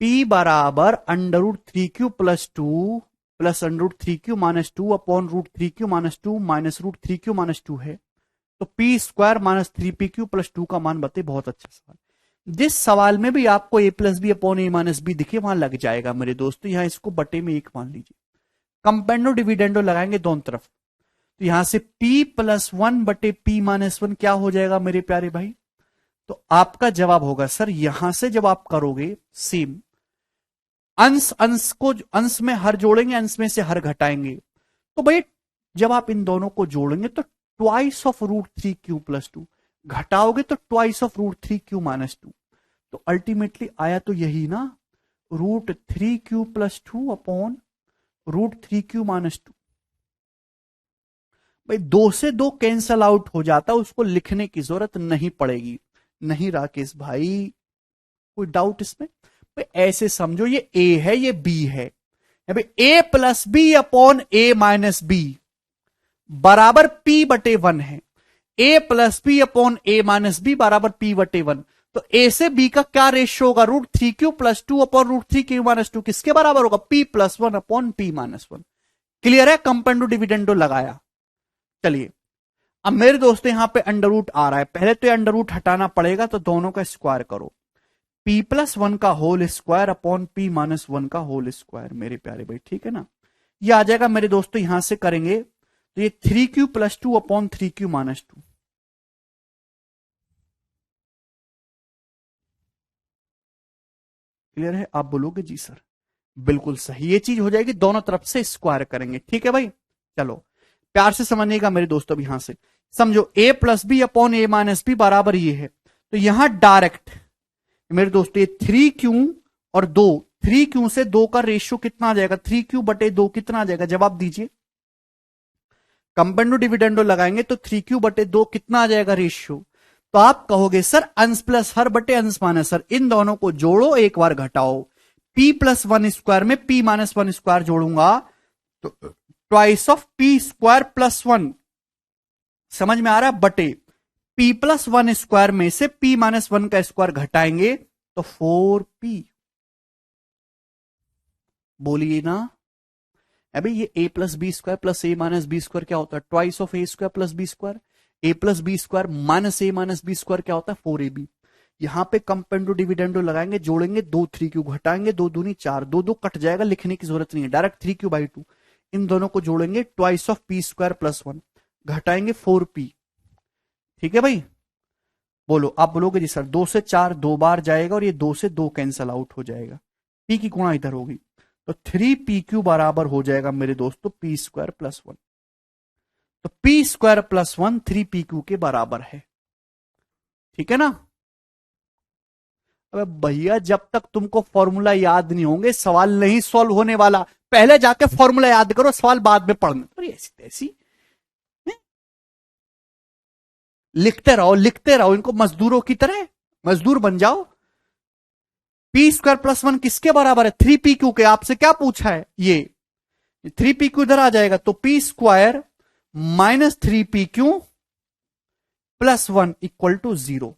P बराबर √3Q + 2 plus √3Q - 2 upon √3Q - 2 minus √3Q - 2 है, तो P² - 3PQ + 2 का मान बताइए। बहुत अच्छा सवाल। जिस सवाल में भी आपको A + B upon A - B दिखे वहां लग जाएगा मेरे दोस्तों, यहां इसको बटे में 1 मान लीजिए। कंपेंडो डिविडेंडो लगाएंगे दोनों तरफ, तो यहां से P + 1/P - 1 क्या हो जाएगा मेरे प्यारे भाई? तो आपका जवाब होगा सर, यहां से जब आप करोगे सेम, अंश अंश को अंश में हर जोड़ेंगे, अंश में से हर घटाएंगे, तो भाई जब आप इन दोनों को जोड़ेंगे तो ट्वाइस ऑफ √3Q + 2, घटाओगे तो ट्वाइस ऑफ √3Q - 2, तो अल्टीमेटली आया तो यही ना, √3Q + 2 अपॉन √3Q - 2। भाई 2 से 2 कैंसल आउट हो जाता, उसको लिखने की जरूरत नहीं पड़ेगी। नहीं राकेश भाई, कोई डाउट इसमें? भाई ऐसे समझो, ये ए है, ये बी है, भाई A + B upon A - B बराबर P/1 है। A + B upon A - B बराबर P/1, तो A से B का क्या रेशियो होगा? √3Q + 2 अपॉन √3Q - 2 किसके बराबर होगा? P + 1 upon P - 1। क्लियर है? कंपेंडो डिविडेंडो लगाया। चलिए, अब मेरे दोस्तों यहां पे अंडर रूट आ रहा है, पहले तो ये अंडर रूट हटाना पड़ेगा, तो दोनों का स्क्वायर करो, P + 1 का होल स्क्वायर अपॉन P - 1 का होल स्क्वायर, मेरे प्यारे भाई, ठीक है ना? ये आ जाएगा मेरे दोस्तों, यहां से करेंगे तो ये 3Q + 2 अपॉन 3Q - 2। क्लियर है? आप बोलोगे जी सर बिल्कुल सही, ये चीज हो जाएगी, दोनों तरफ से स्क्वायर करेंगे, ठीक है भाई। चलो प्यार से समझिएगा मेरे दोस्तों, अब यहां से समझो A + B upon A - B बराबर ये है, तो यहां डायरेक्ट मेरे दोस्तों ये 3Q और 2, 3Q से 2 का रेशियो कितना आ जाएगा? 3Q/2 कितना आ जाएगा? जवाब दीजिए। कंपेंडो डिविडेंडो लगाएंगे तो 3Q/2 कितना आ जाएगा रेशियो? तो आप कहोगे सर अंश प्लस हर बटे अंश माइनस हर, इन दोनों को जोड़ो, एक बार घटाओ, P + 1 स्क्वायर में P - 1 स्क्वायर जोड़ूंगा तो ट्वाइस ऑफ P² + 1, समझ में आ रहा है? बटे P + 1 स्क्वायर में से P - 1 का स्क्वायर घटाएंगे तो 4P। बोलिए ना अभी, ये A + B² + A - B² क्या होता है? Twice of A² + B²। A + B² minus A - B² क्या होता है? 4AB। यहां पे कंपेंडो डिविडेंडो लगाएंगे, जोड़ेंगे, 2 3Q घटाएंगे, 2 दूनी 4, 2 2 कट जाएगा, लिखने की जरूरत नहीं है, डायरेक्ट 3Q/2। इन दोनों को जोड़ेंगे, ट्वाइस ऑफ P² + 1 घटाएंगे 4P। ठीक है भाई? बोलो, आप बोलोगे जी सर 2 से 4 2 बार जाएगा और ये 2 से 2 कैंसल आउट हो जाएगा, P की गुणा इधर होगी, तो 3PQ बराबर हो जाएगा मेरे दोस्तों P² + 1। तो P² + 1 3PQ के बराबर है, ठीक है ना? अबे भैया, जब तक तुमको फॉर्मूला याद नहीं होंगे सवाल नहीं सॉल्व होने वाला। पहले जाके फॉर्मूला याद करो, सवाल बाद में पढ़ना। अरे ऐसी तैसी लिखते रहो इनको मजदूरों की तरह, मजदूर बन जाओ। पी स्क्वायर प्लस वन किसके बराबर है? 3p क्यू के। आपसे क्या पूछा है? ये 3p क्यू इधर आ जाएगा तो p square minus 3p q plus one equal to 0।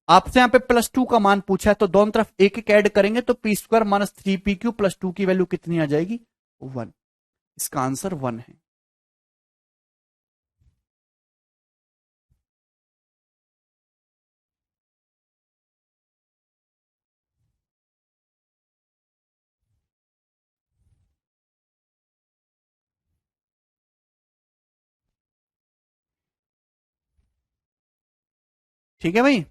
आपसे यहां पे +2 का मान पूछा है तो दोनों तरफ एक एक ऐड करेंगे तो p square minus 3p q plus 2 की वैल्यू कितनी आ जाएगी? 1। इसका आंसर 1 है। ठीक है भाई,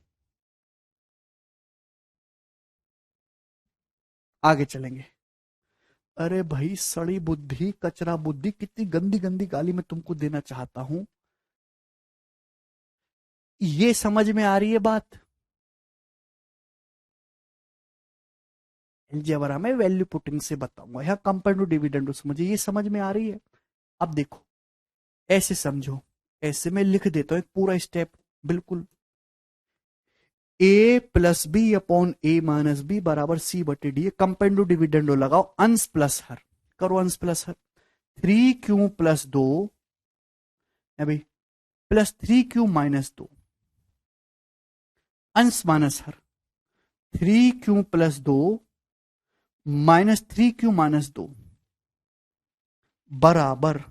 आगे चलेंगे। अरे भाई, सड़ी बुद्धि, कचरा बुद्धि, कितनी गंदी गंदी गाली मैं तुमको देना चाहता हूं। ये समझ में आ रही है बात? अलजेब्रा में वैल्यू पुटिंग से बताऊंगा, यहां कंपेयर टू डिविडेंड समझिए, ये समझ में आ रही है? अब देखो, ऐसे समझो, ऐसे मैं लिख देता हूं एक पूरा स्टेप बिल्कुल। ए plus b upon a minus B बराबर सी बटे डी। कंपेयर टू डिविडेंडो लगाओ, अंश प्लस हर करो, अंश प्लस हर। 3q+2 है भाई, प्लस 3q-2, अंश माइनस हर। 3q+2 माइनस 3q-2 बराबर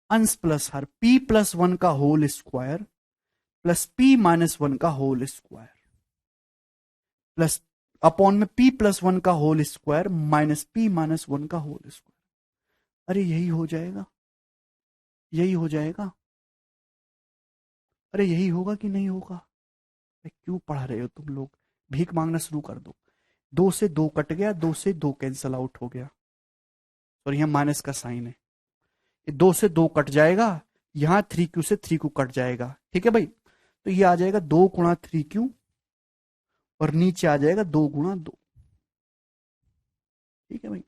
अंश प्लस हर p+1 का होल स्क्वायर प्लस p-1 का होल स्क्वायर प्लस अपॉन में p+1 का होल स्क्वायर माइनस p-1 का होल स्क्वायर। अरे यही हो जाएगा, यही हो जाएगा। अरे यही होगा कि नहीं होगा? क्यों पढ़ रहे हो तुम लोग? भीख मांगना शुरू कर दो। 2 से 2 कट गया, 2 से 2 कैंसल आउट हो गया, और यहां माइनस का साइन है। 2 से 2 कट जाएगा, यहां 3q से 3q कट जाएगा। ठीक है भाई, तो ये आ जाएगा 2 गुणा 3q और नीचे आ जाएगा 2 गुणा 2। ठीक है भाई,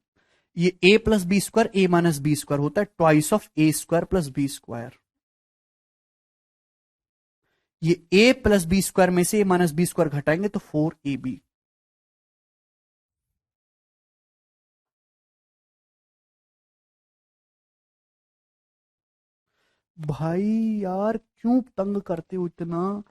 ये a plus b square a minus b square होता है twice of a square plus b square. ये a प्लस बी स्क्वायर में से a माइनस बी स्क्वायर घटाएंगे तो 4ab। भाई यार, क्यों तंग करते हो इतना?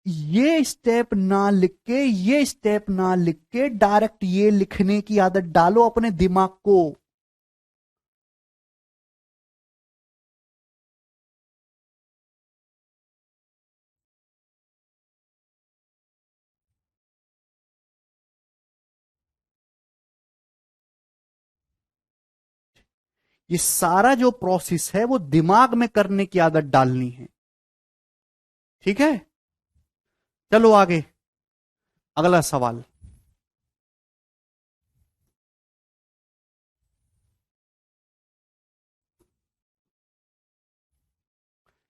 ये स्टेप ना लिख के, ये स्टेप ना लिख के डायरेक्ट ये लिखने की आदत डालो अपने दिमाग को। ये सारा जो प्रोसेस है वो दिमाग में करने की आदत डालनी है। ठीक है, चलो आगे, अगला सवाल।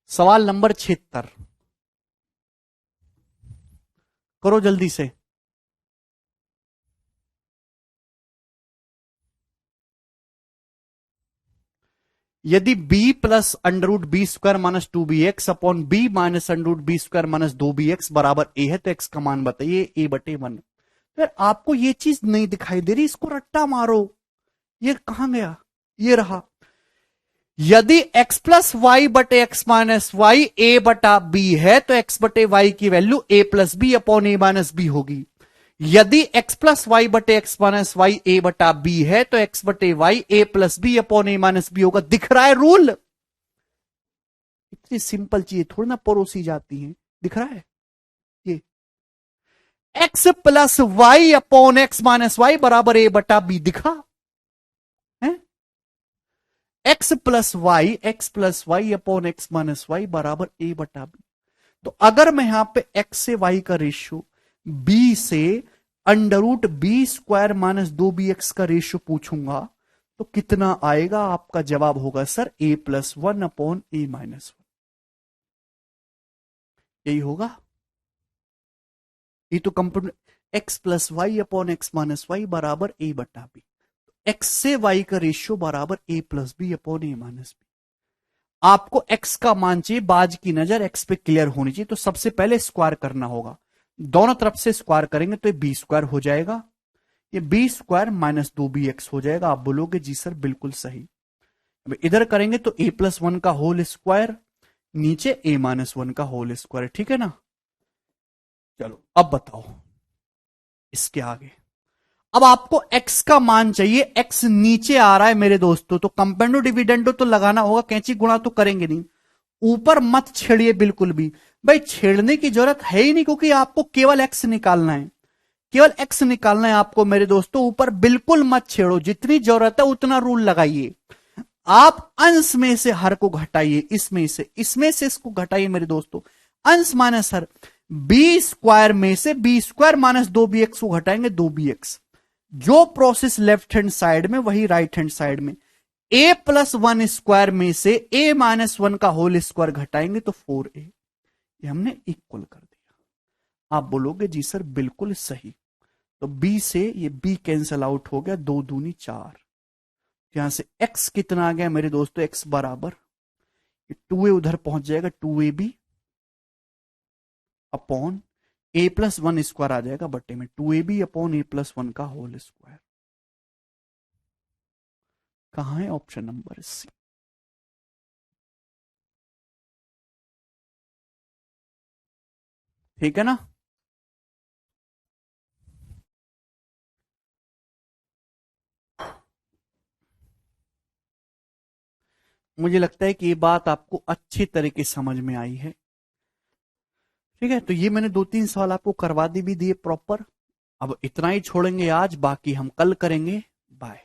सवाल नंबर 76 करो जल्दी से। यदि b plus under root b square minus 2bx upon b minus under root b square minus 2bx बराबर a है तो x का मान बताइए। a/1। फिर आपको ये चीज नहीं दिखाई दे रही, इसको रट्टा मारो। ये कहां गया? ये रहा। यदि x प्लस वाई बटे एक्स माइनस वाई ए बटा बी है तो x बटे वाई की value a plus b upon a minus b होगी। यदि x प्लस वाई बटे एक्स माइनस वाई ए बटा बी है तो x बटे y a plus b upon a minus b होगा। दिख रहा है रूल? इतनी सिंपल चीज थोड़ी ना परोसी जाती है। दिख रहा है ये? x plus y upon x minus y बराबर ए बटा बी दिखा है? X plus y upon x minus y बराबर ए बटा बी। तो अगर मैं यहां पे x से y का रेशियो b से under root b square minus 2bx का रेशियो पूछूंगा तो कितना आएगा? आपका जवाब होगा सर a+1 अपॉन a-1। यही होगा, ये तो computer x plus y upon x minus y बराबर ए बटा बी, एक्स से वाई का रेशियो बराबर a plus b upon a minus b. आपको एक्स का मान चाहिए, बाज की नजर एक्स पे क्लियर होनी चाहिए, तो सबसे पहले स्क्वायर करना होगा। दोनों तरफ से स्क्वायर करेंगे तो ये बी स्क्वायर हो जाएगा, ये बी स्क्वायर माइनस 2 एक्स हो जाएगा। आप बोलोगे जी सर बिल्कुल सही। अब इधर करेंगे तो ए प्लस 1 का होल स्क्वायर, नीचे ए माइनस 1 का होल स्क्वायर, ठीक है ना। चलो अब बताओ इसके आगे। अब आपको x का मान चाहिए, x नीचे आ रहा है मेरे दोस्तों, तो कंपेंडो डिविडेंडो तो लगाना होगा, कैंची गुणा तो करेंगे नहीं। ऊपर मत छेड़िए बिल्कुल भी, भाई छेड़ने की जरूरत है ही नहीं, क्योंकि आपको केवल x निकालना है, केवल x निकालना है आपको मेरे दोस्तों। ऊपर बिल्कुल मत छेड़ो, जितनी जरूरत है उतना रूल लगाइए। आप अंश में से हर को घटाइए, इसमें से इसको घटाइए मेरे दोस्तों। अंश माइनस हर, बी स्क्वायर में से बी स्क्वायर माइनस 2bx को घटाएंगे 2bx। जो प्रोसेस लेफ्ट हैंड साइड में वही राइट हैंड साइड में। a प्लस 1 स्क्वायर में से a माइनस 1 का होल स्क्वायर घटाएंगे तो 4a, ये हमने इक्वल कर दिया। आप बोलोगे जी सर बिल्कुल सही। तो b से ये b कैंसल आउट हो गया, 2 दूनी 4। यहां से x कितना आ गया मेरे दोस्तों, x बराबर 2a उधर पहुंच जाएगा, 2ab upon a plus 1 square आ जाएगा बट्टे में 2ab अपॉन a प्लस 1 का होल स्क्वायर। कहां है ऑप्शन नंबर सी। ठीक है ना। मुझे लगता है कि ये बात आपको अच्छी तरीके से समझ में आई है। ठीक है, तो ये मैंने 2-3 सवाल आपको करवा दी भी दिए प्रॉपर। अब इतना ही छोड़ेंगे आज, बाकी हम कल करेंगे। बाय।